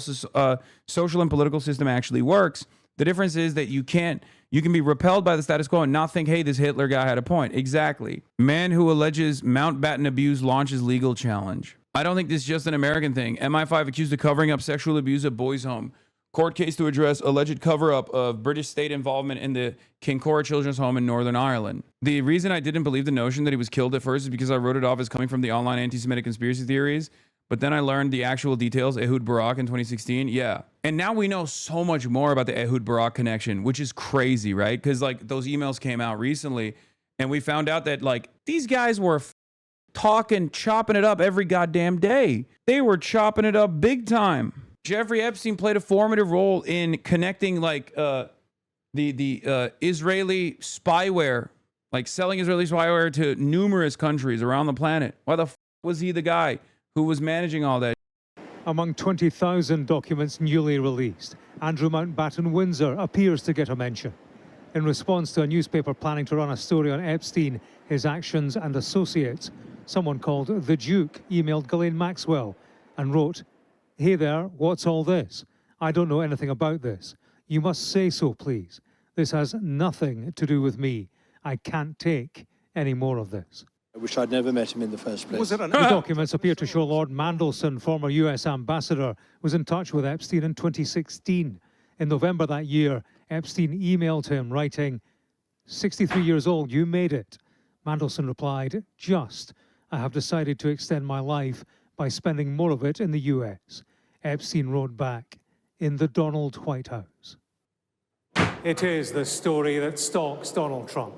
social and political system actually works. The difference is that you can be repelled by the status quo and not think, hey, this Hitler guy had a point. Exactly. Man who alleges Mountbatten abuse launches legal challenge. I don't think this is just an American thing. MI5 accused of covering up sexual abuse at boys' home. Court case to address alleged cover-up of British state involvement in the Kincora Children's Home in Northern Ireland. The reason I didn't believe the notion that he was killed at first is because I wrote it off as coming from the online anti-Semitic conspiracy theories. But then I learned the actual details, Ehud Barak in 2016. Yeah. And now we know so much more about the Ehud Barak connection, which is crazy, right? Because like those emails came out recently and we found out that like these guys were talking, chopping it up every goddamn day. They were chopping it up big time. Jeffrey Epstein played a formative role in connecting like the Israeli spyware, like selling Israeli spyware to numerous countries around the planet. Why the was he the guy who was managing all that? Among 20,000 documents newly released, Andrew Mountbatten Windsor appears to get a mention. In response to a newspaper planning to run a story on Epstein, his actions and associates, someone called The Duke emailed Ghislaine Maxwell and wrote, "Hey there, what's all this? I don't know anything about this. You must say so, please. This has nothing to do with me. I can't take any more of this." I wish I'd never met him in the first place. The documents appear to show Lord Mandelson, former US ambassador, was in touch with Epstein in 2016. In November that year, Epstein emailed him writing, 63 years old, you made it. Mandelson replied, just, I have decided to extend my life by spending more of it in the US. Epstein wrote back, in the Donald White House. It is the story that stalks Donald Trump.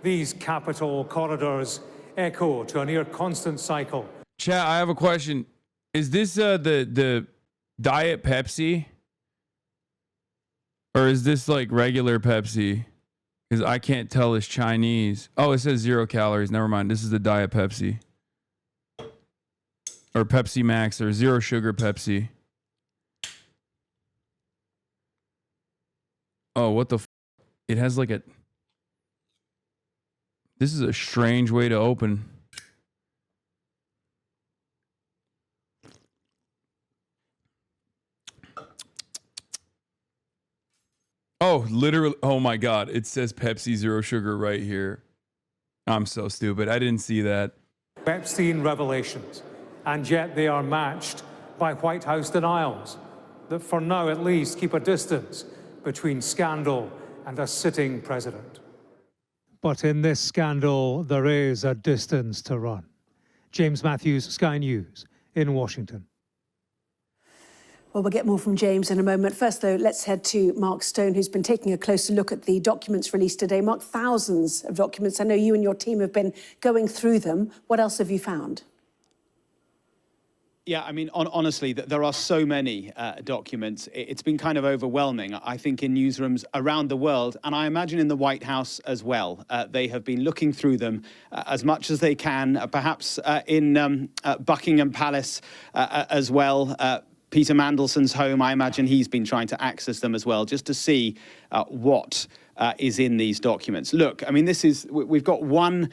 These Capitol corridors echo to a near constant cycle. Chat, I have a question. Is this the Diet Pepsi? Or is this like regular Pepsi? Because I can't tell it's Chinese. Oh, it says 0 calories. Never mind. This is the Diet Pepsi. Or Pepsi Max or 0 sugar Pepsi. Oh, what the it has like a... This is a strange way to open. Oh, literally. Oh my God. It says Pepsi 0 sugar right here. I'm so stupid. I didn't see that. Epstein revelations. And yet they are matched by White House denials that for now at least keep a distance between scandal and a sitting president. But in this scandal, there is a distance to run. James Matthews, Sky News, in Washington. Well, we'll get more from James in a moment. First, though, let's head to Mark Stone, who's been taking a closer look at the documents released today. Mark, thousands of documents. I know you and your team have been going through them. What else have you found? Yeah, I mean, honestly, there are so many documents. It's been kind of overwhelming, I think, in newsrooms around the world, and I imagine in the White House as well. They have been looking through them as much as they can, perhaps in Buckingham Palace as well. Peter Mandelson's home, I imagine he's been trying to access them as well, just to see what is in these documents. Look, I mean, we've got one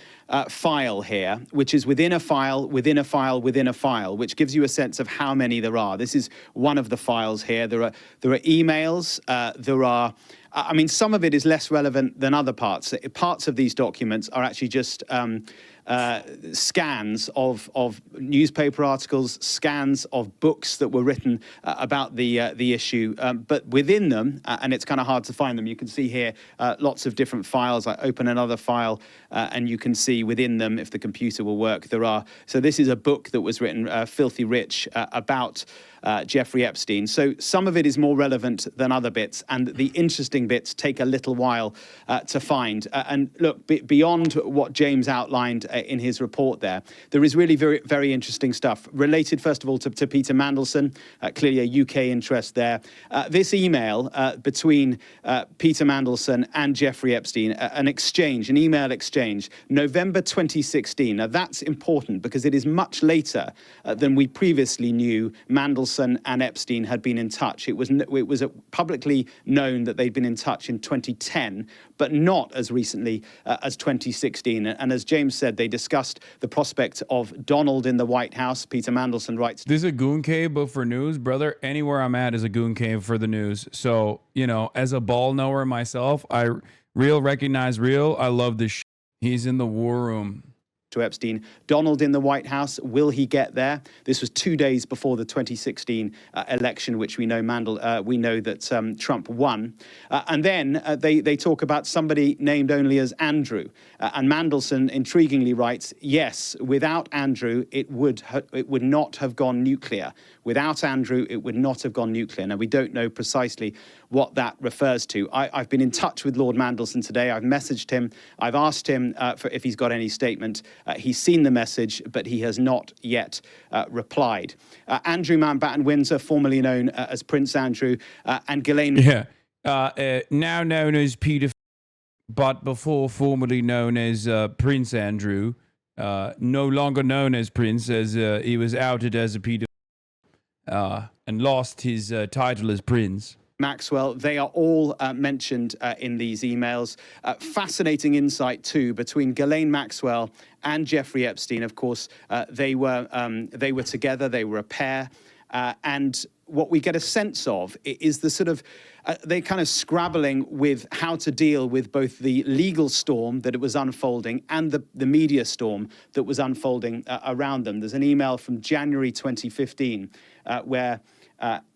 file here, which is within a file, within a file, within a file, which gives you a sense of how many there are. This is one of the files here. There are emails, I mean, some of it is less relevant than other parts. Parts of these documents are actually just scans of newspaper articles, scans of books that were written about the issue. But within them, and it's kind of hard to find them, you can see here lots of different files. I open another file and you can see within them, if the computer will work, there are. So this is a book that was written, Filthy Rich, about Jeffrey Epstein. So some of it is more relevant than other bits, and the interesting bits take a little while to find. And look, beyond what James outlined in his report there is really very, very interesting stuff related, first of all, to Peter Mandelson, clearly a UK interest there. This email between Peter Mandelson and Jeffrey Epstein, an email exchange, November 2016. Now that's important because it is much later than we previously knew Mandelson and Epstein had been in touch. It was publicly known that they'd been in touch in 2010, but not as recently as 2016. And as James said, they discussed the prospect of Donald in the White House. Peter Mandelson writes, "This is a goon cave, but for news, brother. Anywhere I'm at is a goon cave for the news. So, you know, as a ball knower myself, recognize real. I love this shit. He's in the war room. to Epstein. Donald in the White House, will he get there? This was 2 days before the 2016 election, which we know that Trump won. And then they talk about somebody named only as Andrew. And Mandelson intriguingly writes, yes, without Andrew, it would not have gone nuclear. Without Andrew, it would not have gone nuclear. Now, we don't know precisely what that refers to. I've been in touch with Lord Mandelson today. I've messaged him. I've asked him if he's got any statement. He's seen the message, but he has not yet replied. Andrew Mountbatten Windsor, formerly known as Prince Andrew, and Ghislaine... now known as Peter, but before formerly known as Prince Andrew, no longer known as Prince, as he was outed as a Peter and lost his title as Prince. Maxwell, they are all mentioned in these emails. Fascinating insight, too, between Ghislaine Maxwell and Jeffrey Epstein. Of course, they were together, they were a pair. And what we get a sense of is the sort of, they kind of scrabbling with how to deal with both the legal storm that it was unfolding and the media storm that was unfolding around them. There's an email from January 2015 where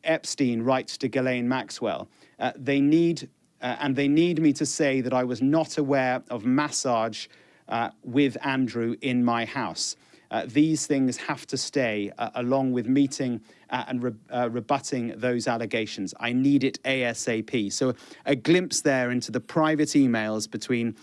Epstein writes to Ghislaine Maxwell, they need me to say that I was not aware of massage with Andrew in my house. These things have to stay, along with meeting and rebutting those allegations. I need it ASAP. So a glimpse there into the private emails between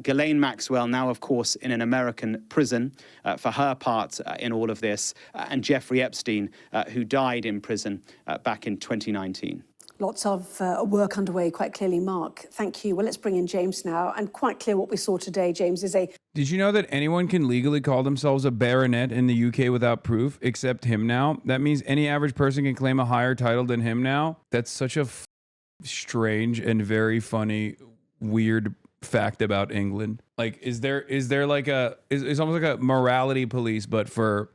Ghislaine Maxwell, now, of course, in an American prison for her part in all of this, and Jeffrey Epstein, who died in prison back in 2019. Lots of work underway, quite clearly, Mark. Thank you. Well, let's bring in James now. And quite clear what we saw today, James, is a... Did you know that anyone can legally call themselves a baronet in the UK without proof, except him now? That means any average person can claim a higher title than him now? That's such a strange and very funny, weird fact about England. Like, is there like it's almost like a morality police, but for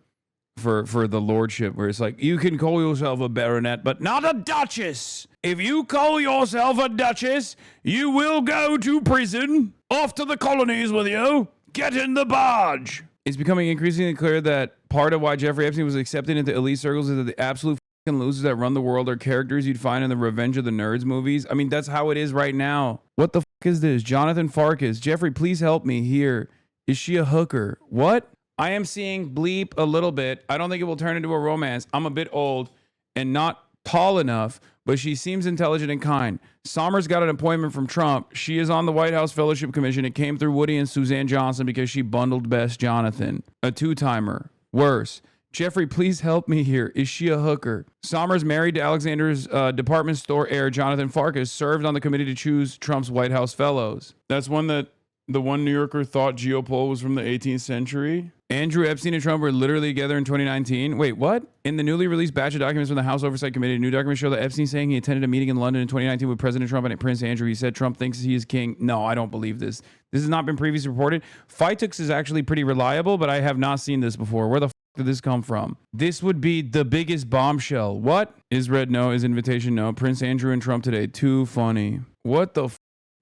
the lordship, where it's like, you can call yourself a baronet, but not a duchess. If you call yourself a duchess, you will go to prison. Off to the colonies with you. Get in the barge. It's becoming increasingly clear that part of why Jeffrey Epstein was accepted into elite circles is that the absolute losers that run the world are characters you'd find in the Revenge of the Nerds movies. I mean, that's how it is right now. What the is this? Jonathan Farkas. Jeffrey, please help me here. Is she a hooker? What? I am seeing bleep a little bit. I don't think it will turn into a romance. I'm a bit old and not tall enough, but she seems intelligent and kind. Sommer's got an appointment from Trump. She is on the White House Fellowship Commission. It came through Woody and Suzanne Johnson because she bundled Best Jonathan. A two-timer. Worse. Jeffrey, please help me here. Is she a hooker? Sommer's married to Alexander's department store heir, Jonathan Farkas, served on the committee to choose Trump's White House fellows. That's one that the one New Yorker thought Geopol was from the 18th century. Andrew Epstein and Trump were literally together in 2019. Wait, what? In the newly released batch of documents from the House Oversight Committee, new documents show that Epstein saying he attended a meeting in London in 2019 with President Trump and Prince Andrew. He said Trump thinks he is king. No, I don't believe this. This has not been previously reported. Phytux is actually pretty reliable, but I have not seen this before. Where the did this come from? This would be the biggest bombshell. What? Is red no? Is invitation no? Prince Andrew and Trump today. Too funny. What the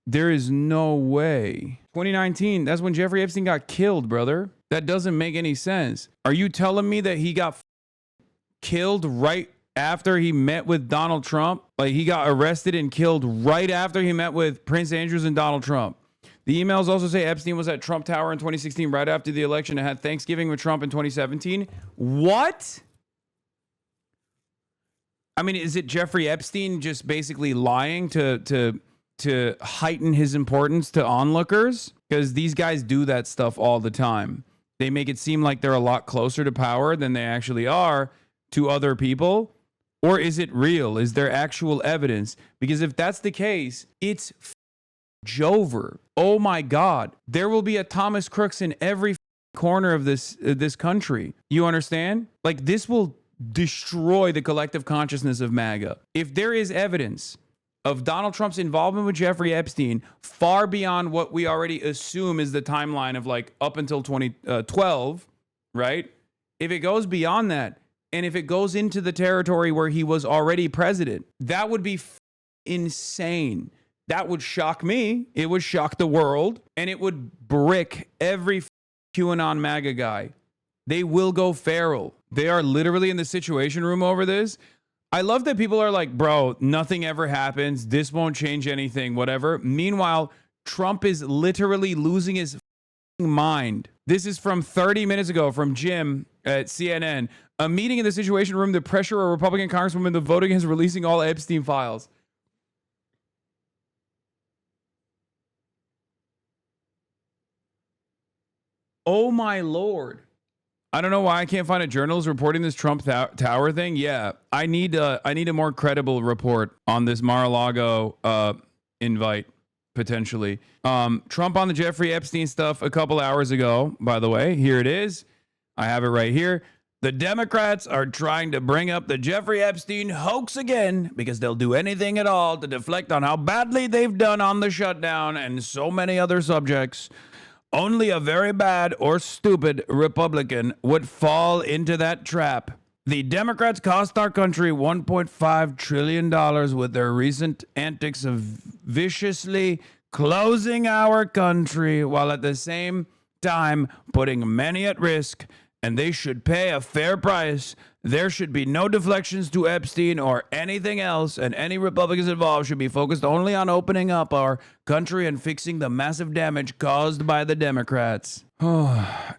There is no way. 2019, that's when Jeffrey Epstein got killed, brother. That doesn't make any sense. Are you telling me that he got killed right after he met with Donald Trump? Like, he got arrested and killed right after he met with Prince Andrews and Donald Trump. The emails also say Epstein was at Trump Tower in 2016 right after the election and had Thanksgiving with Trump in 2017. What? I mean, is it Jeffrey Epstein just basically lying to heighten his importance to onlookers? Because these guys do that stuff all the time. They make it seem like they're a lot closer to power than they actually are to other people. Or is it real? Is there actual evidence? Because if that's the case, it's Jover. Oh my God. There will be a Thomas Crooks in every corner of this country. You understand? Like, this will destroy the collective consciousness of MAGA. If there is evidence of Donald Trump's involvement with Jeffrey Epstein far beyond what we already assume is the timeline of like up until 2012, right? If it goes beyond that, and if it goes into the territory where he was already president, that would be insane. That would shock me. It would shock the world, and it would brick every QAnon MAGA guy. They will go feral. They are literally in the Situation Room over this. I love that people are like, bro, nothing ever happens. This won't change anything, whatever. Meanwhile, Trump is literally losing his mind. This is from 30 minutes ago from Jim at CNN. A meeting in the Situation Room to pressure a Republican congresswoman to vote against releasing all Epstein files. Oh my Lord. I don't know why I can't find a journalist reporting this Trump Tower thing. Yeah, I need a more credible report on this Mar-a-Lago invite, potentially. Trump on the Jeffrey Epstein stuff a couple hours ago, by the way. Here it is. I have it right here. The Democrats are trying to bring up the Jeffrey Epstein hoax again because they'll do anything at all to deflect on how badly they've done on the shutdown and so many other subjects. Only a very bad or stupid Republican would fall into that trap. The Democrats cost our country $1.5 trillion with their recent antics of viciously closing our country while at the same time putting many at risk, and they should pay a fair price. There should be no deflections to Epstein or anything else, and any Republicans involved should be focused only on opening up our country and fixing the massive damage caused by the Democrats.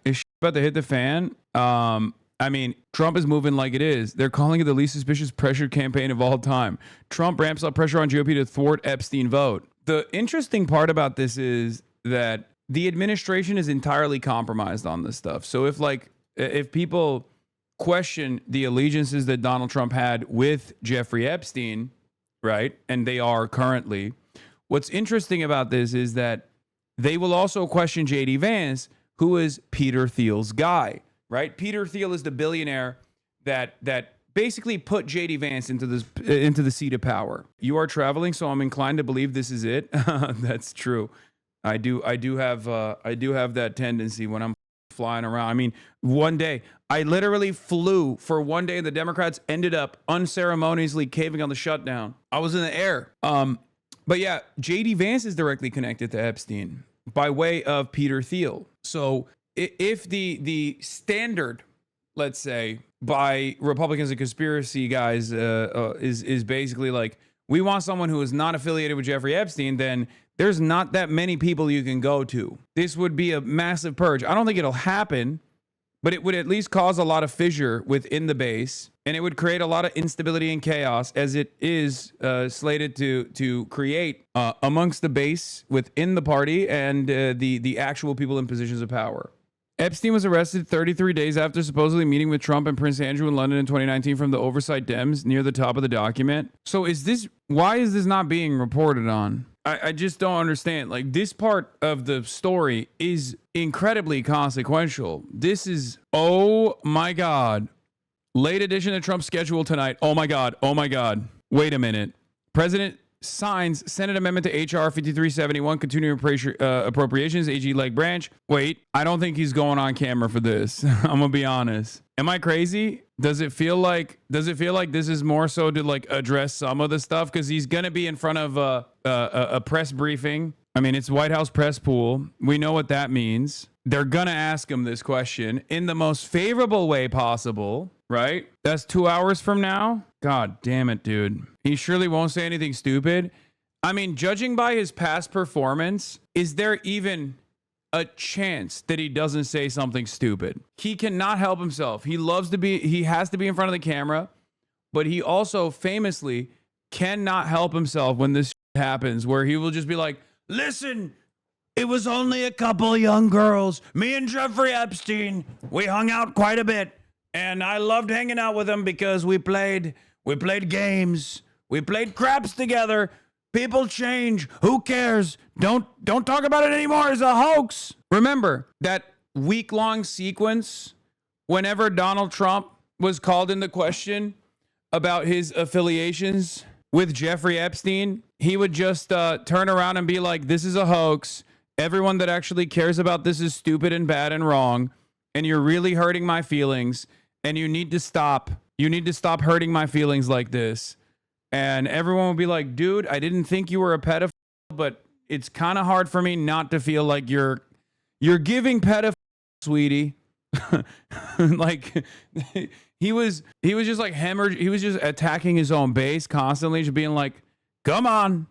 Is shit about to hit the fan? I mean, Trump is moving like it is. They're calling it the least suspicious pressure campaign of all time. Trump ramps up pressure on GOP to thwart Epstein vote. The interesting part about this is that the administration is entirely compromised on this stuff. So if people question the allegiances that Donald Trump had with Jeffrey Epstein, right? And they are currently. What's interesting about this is that they will also question J.D. Vance, who is Peter Thiel's guy, right? Peter Thiel is the billionaire that basically put J.D. Vance into the seat of power. You are traveling, so I'm inclined to believe this is it. That's true. I do have that tendency when I'm flying around. I mean, one day I literally flew for one day. The Democrats ended up unceremoniously caving on the shutdown. I was in the air. But yeah, J.D. Vance is directly connected to Epstein by way of Peter Thiel. So if the standard, let's say, by Republicans and conspiracy guys is basically like, we want someone who is not affiliated with Jeffrey Epstein, then there's not that many people you can go to. This would be a massive purge. I don't think it'll happen, but it would at least cause a lot of fissure within the base, and it would create a lot of instability and chaos, as it is slated to create amongst the base within the party and the actual people in positions of power. Epstein was arrested 33 days after supposedly meeting with Trump and Prince Andrew in London in 2019 from the oversight Dems near the top of the document. So why is this not being reported on? I just don't understand. Like, this part of the story is incredibly consequential. This is, oh my God. Late edition of Trump's schedule tonight. Oh my God. Oh my God. Wait a minute. President signs Senate amendment to HR 5371, continuing appropriations, AG leg branch. Wait, I don't think he's going on camera for this. I'm gonna be honest. Am I crazy? Does it feel like this is more so to like address some of the stuff? Because he's gonna be in front of a press briefing. I mean, it's White House press pool. We know what that means. They're gonna ask him this question in the most favorable way possible, right? That's 2 hours from now. God damn it, dude. He surely won't say anything stupid. I mean, judging by his past performance, is there even a chance that he doesn't say something stupid? He cannot help himself. He has to be in front of the camera, but he also famously cannot help himself when this happens, where he will just be like, listen, it was only a couple young girls. Me and Jeffrey Epstein, we hung out quite a bit, and I loved hanging out with him because we played games. We played craps together. People change. Who cares? Don't talk about it anymore. It's a hoax. Remember that week-long sequence whenever Donald Trump was called into question about his affiliations with Jeffrey Epstein? He would just turn around and be like, this is a hoax. Everyone that actually cares about this is stupid and bad and wrong. And you're really hurting my feelings. And you need to stop. You need to stop hurting my feelings like this. And everyone would be like, dude, I didn't think you were a pedophile, but it's kind of hard for me not to feel like you're giving pedophiles sweetie. Like he was just like hemorrhage. He was just attacking his own base constantly, just being like, come on,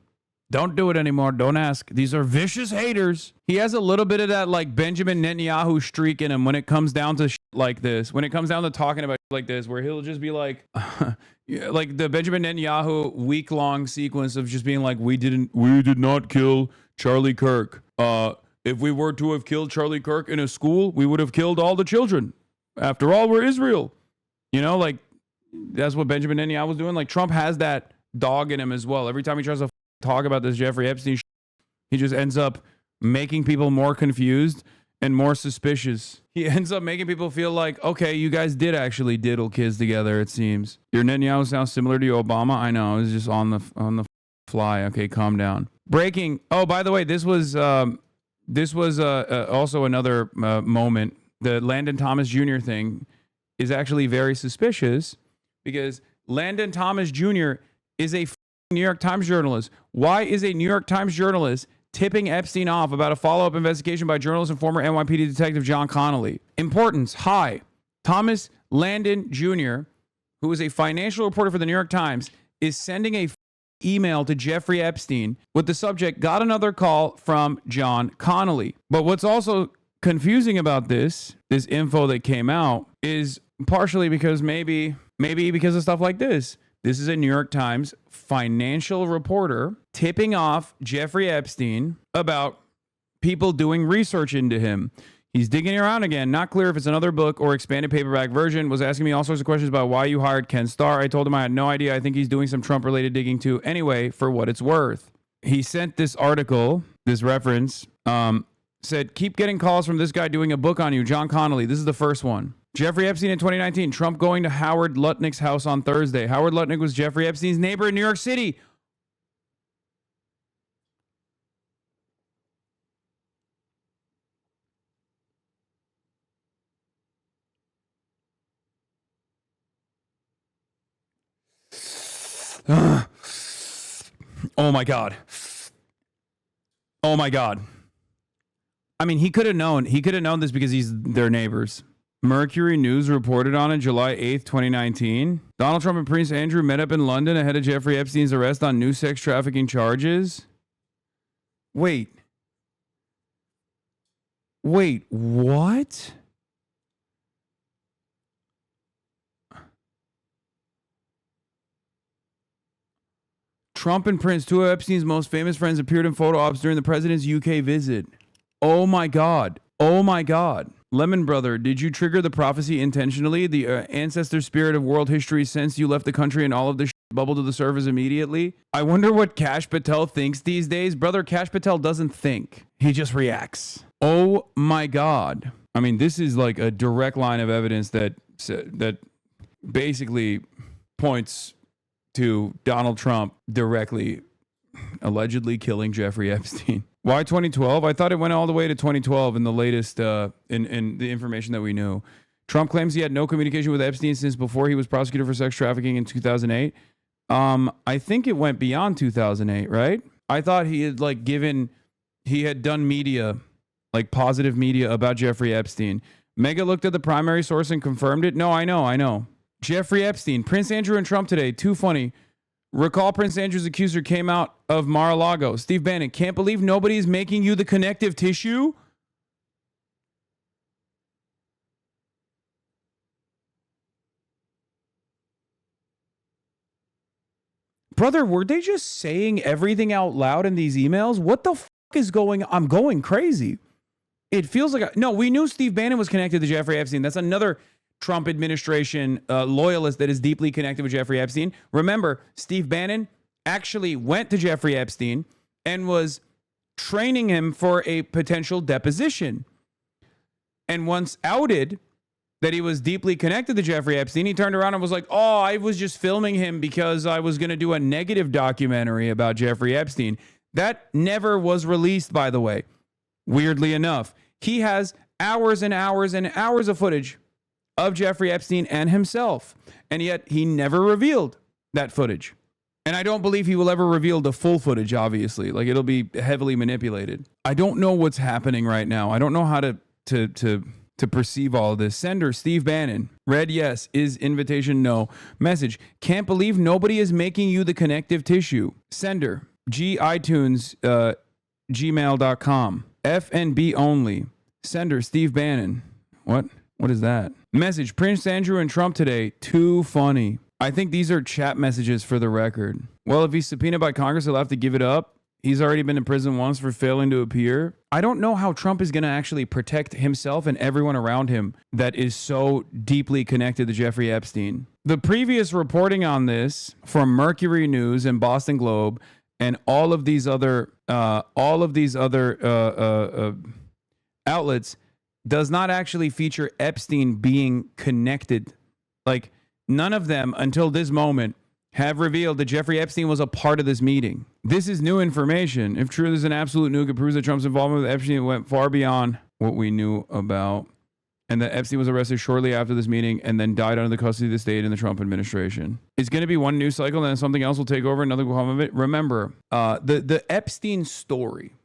don't do it anymore. Don't ask. These are vicious haters. He has a little bit of that like Benjamin Netanyahu streak in him when it comes down to shit like this, when it comes down to talking about shit like this, where he'll just be like, like the Benjamin Netanyahu week-long sequence of just being like, we did not kill Charlie Kirk. If we were to have killed Charlie Kirk in a school, we would have killed all the children. After all, we're Israel. You know, like that's what Benjamin Netanyahu was doing. Like Trump has that dog in him as well. Every time he tries to talk about this Jeffrey Epstein shit, he just ends up making people more confused and more suspicious. He ends up making people feel like, okay, you guys did actually diddle kids together, it seems. Your Netanyahu sounds similar to your Obama. I know, it was just on the fly. Okay, calm down. Breaking. Oh, by the way, this was also another moment. The Landon Thomas Jr. thing is actually very suspicious because Landon Thomas Jr. is a New York Times journalist. Why is a New York Times journalist tipping Epstein off about a follow-up investigation by journalist and former NYPD detective John Connolly? Importance, high. Thomas Landon Jr., who is a financial reporter for the New York Times, is sending a email to Jeffrey Epstein with the subject, got another call from John Connolly. But what's also confusing about this info that came out is partially because maybe because of stuff like this. This is a New York Times financial reporter tipping off Jeffrey Epstein about people doing research into him. He's digging around again. Not clear if it's another book or expanded paperback version. Was asking me all sorts of questions about why you hired Ken Starr. I told him I had no idea. I think he's doing some Trump-related digging too. Anyway, for what it's worth. He sent this article, this reference, said, keep getting calls from this guy doing a book on you, John Connolly. This is the first one. Jeffrey Epstein in 2019. Trump going to Howard Lutnick's house on Thursday. Howard Lutnick was Jeffrey Epstein's neighbor in New York City. Oh my God. Oh my God. I mean, he could have known this because he's their neighbors. Mercury News reported on it July 8th, 2019. Donald Trump and Prince Andrew met up in London ahead of Jeffrey Epstein's arrest on new sex trafficking charges. Wait, what? Trump and Prince, two of Epstein's most famous friends, appeared in photo ops during the president's UK visit. Oh my God. Oh my God. Lemon Brother, did you trigger the prophecy intentionally? The ancestor spirit of world history since you left the country and all of this bubbled to the surface immediately? I wonder what Kash Patel thinks these days. Brother, Kash Patel doesn't think. He just reacts. Oh my God. I mean, this is like a direct line of evidence that basically points to Donald Trump directly, allegedly killing Jeffrey Epstein. Why 2012? I thought it went all the way to 2012 in the latest, in the information that we knew. Trump claims he had no communication with Epstein since before he was prosecuted for sex trafficking in 2008. I think it went beyond 2008, right? I thought he had done media, like positive media about Jeffrey Epstein. Mega looked at the primary source and confirmed it. No, I know. Jeffrey Epstein, Prince Andrew and Trump today. Too funny. Recall Prince Andrew's accuser came out of Mar-a-Lago. Steve Bannon, can't believe nobody's making you the connective tissue? Brother, were they just saying everything out loud in these emails? What the f*** is going on? I'm going crazy. It feels like... No, we knew Steve Bannon was connected to Jeffrey Epstein. That's another Trump administration loyalist that is deeply connected with Jeffrey Epstein. Remember, Steve Bannon actually went to Jeffrey Epstein and was training him for a potential deposition. And once outed that he was deeply connected to Jeffrey Epstein, he turned around and was like, oh, I was just filming him because I was going to do a negative documentary about Jeffrey Epstein. That never was released, by the way. Weirdly enough, he has hours and hours and hours of footage of Jeffrey Epstein and himself. And yet he never revealed that footage. And I don't believe he will ever reveal the full footage, obviously. Like, it'll be heavily manipulated. I don't know what's happening right now. I don't know how to to perceive all of this. Sender, Steve Bannon. Read yes. Is invitation no. Message, can't believe nobody is making you the connective tissue. Sender, iTunes, gmail.com. FNB only. Sender, Steve Bannon. What is that? Message, Prince Andrew and Trump today. Too funny. I think these are chat messages for the record. Well, if he's subpoenaed by Congress, he'll have to give it up. He's already been in prison once for failing to appear. I don't know how Trump is going to actually protect himself and everyone around him that is so deeply connected to Jeffrey Epstein. The previous reporting on this from Mercury News and Boston Globe and all of these other outlets does not actually feature Epstein being connected. Like, none of them until this moment have revealed that Jeffrey Epstein was a part of this meeting. This is new information. If true, there's an absolute nuke. It proves that Trump's involvement with Epstein went far beyond what we knew about, and that Epstein was arrested shortly after this meeting and then died under the custody of the state in the Trump administration. It's going to be one news cycle, and then something else will take over. Another will come of it. Remember, the Epstein story,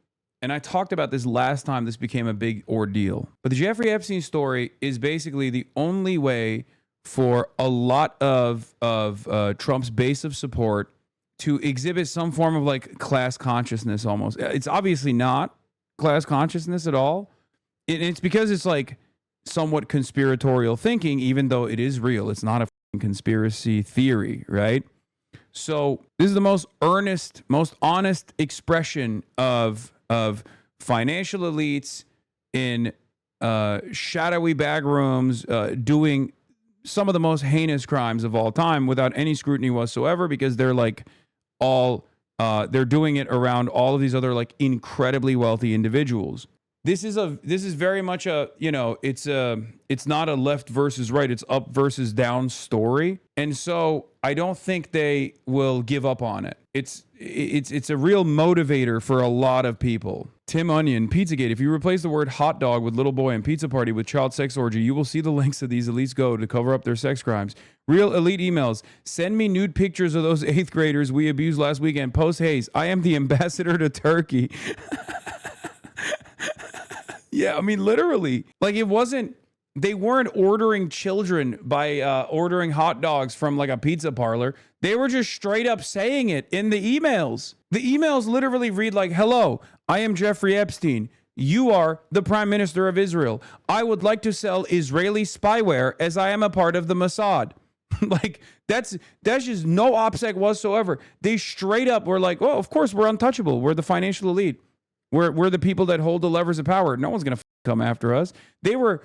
and I talked about this last time this became a big ordeal, but the Jeffrey Epstein story is basically the only way for a lot of Trump's base of support to exhibit some form of like class consciousness almost. It's obviously not class consciousness at all. It's because it's like somewhat conspiratorial thinking, even though it is real. It's not a conspiracy theory, right? So this is the most earnest, most honest expression of financial elites in shadowy back rooms doing some of the most heinous crimes of all time without any scrutiny whatsoever, because they're like they're doing it around all of these other like incredibly wealthy individuals. This is very much a, it's not a left versus right, it's up versus down story. And so I don't think they will give up on it. It's a real motivator for a lot of people. Tim Onion, Pizzagate. If you replace the word hot dog with little boy and pizza party with child sex orgy, you will see the lengths that these elites go to cover up their sex crimes. Real elite emails. Send me nude pictures of those 8th graders we abused last weekend. Post Hayes. I am the ambassador to Turkey. Yeah, I mean, literally. Like, they weren't ordering children by ordering hot dogs from like a pizza parlor. They were just straight up saying it in the emails. The emails literally read like, hello, I am Jeffrey Epstein. You are the Prime Minister of Israel. I would like to sell Israeli spyware as I am a part of the Mossad. Like, that's just no OPSEC whatsoever. They straight up were like, oh, of course, we're untouchable. We're the financial elite. We're the people that hold the levers of power. No one's going to come after us. They were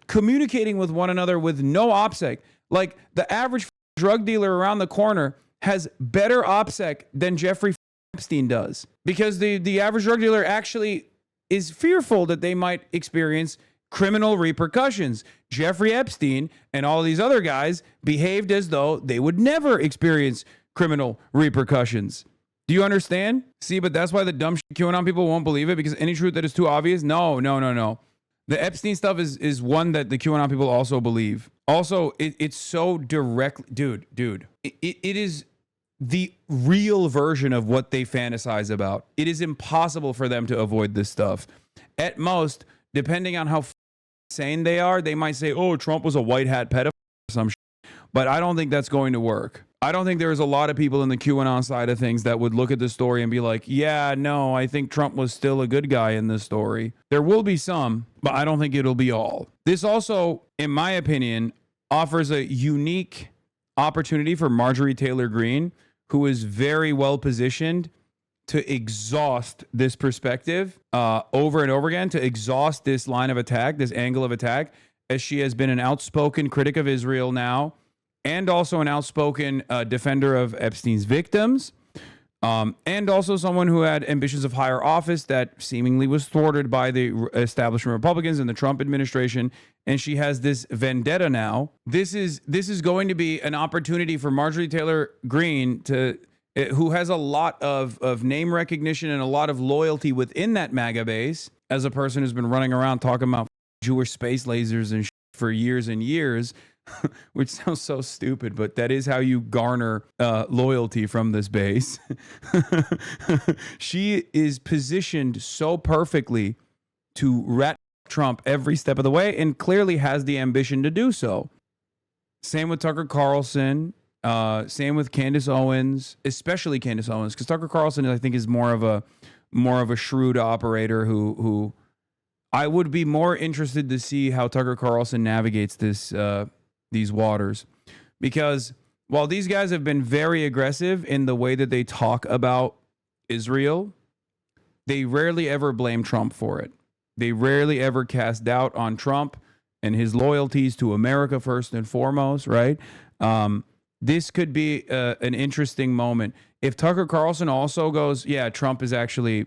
communicating with one another with no OPSEC. Like, the average drug dealer around the corner has better OPSEC than Jeffrey Epstein does, because the average drug dealer actually is fearful that they might experience criminal repercussions. Jeffrey Epstein and all these other guys behaved as though they would never experience criminal repercussions. Do you understand? See, but that's why the dumb QAnon people won't believe it, because any truth that is too obvious, no. The Epstein stuff is one that the QAnon people also believe. Also, it's so direct, dude. It is the real version of what they fantasize about. It is impossible for them to avoid this stuff. At most, depending on how sane they are, they might say, oh, Trump was a white hat pedophile or some shit. But I don't think that's going to work. I don't think there's a lot of people in the QAnon side of things that would look at this story and be like, yeah, no, I think Trump was still a good guy in this story. There will be some, but I don't think it'll be all. This also, in my opinion, offers a unique opportunity for Marjorie Taylor Greene, who is very well positioned to exhaust this perspective over and over again, to exhaust this line of attack, this angle of attack, as she has been an outspoken critic of Israel now, and also an outspoken defender of Epstein's victims, and also someone who had ambitions of higher office that seemingly was thwarted by the establishment Republicans and the Trump administration. And she has this vendetta now. This is going to be an opportunity for Marjorie Taylor Greene, who has a lot of name recognition and a lot of loyalty within that MAGA base, as a person who's been running around talking about Jewish space lasers and for years and years. Which sounds so stupid, but that is how you garner loyalty from this base. She is positioned so perfectly to rat Trump every step of the way and clearly has the ambition to do so. Same with Tucker Carlson. Same with Candace Owens, especially Candace Owens, because Tucker Carlson, I think, is more of a shrewd operator who I would be more interested to see how Tucker Carlson navigates these waters, because while these guys have been very aggressive in the way that they talk about Israel, they rarely ever blame Trump for it. They rarely ever cast doubt on Trump and his loyalties to America first and foremost, right? This could be an interesting moment. If Tucker Carlson also goes, yeah, Trump is actually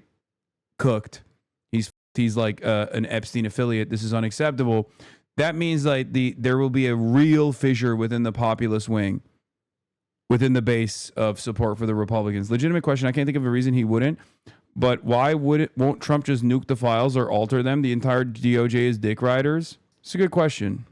cooked. He's like an Epstein affiliate. This is unacceptable. That means like there will be a real fissure within the populist wing, within the base of support for the Republicans. Legitimate question. I can't think of a reason he wouldn't. But why won't Trump just nuke the files or alter them? The entire DOJ is dick riders. It's a good question.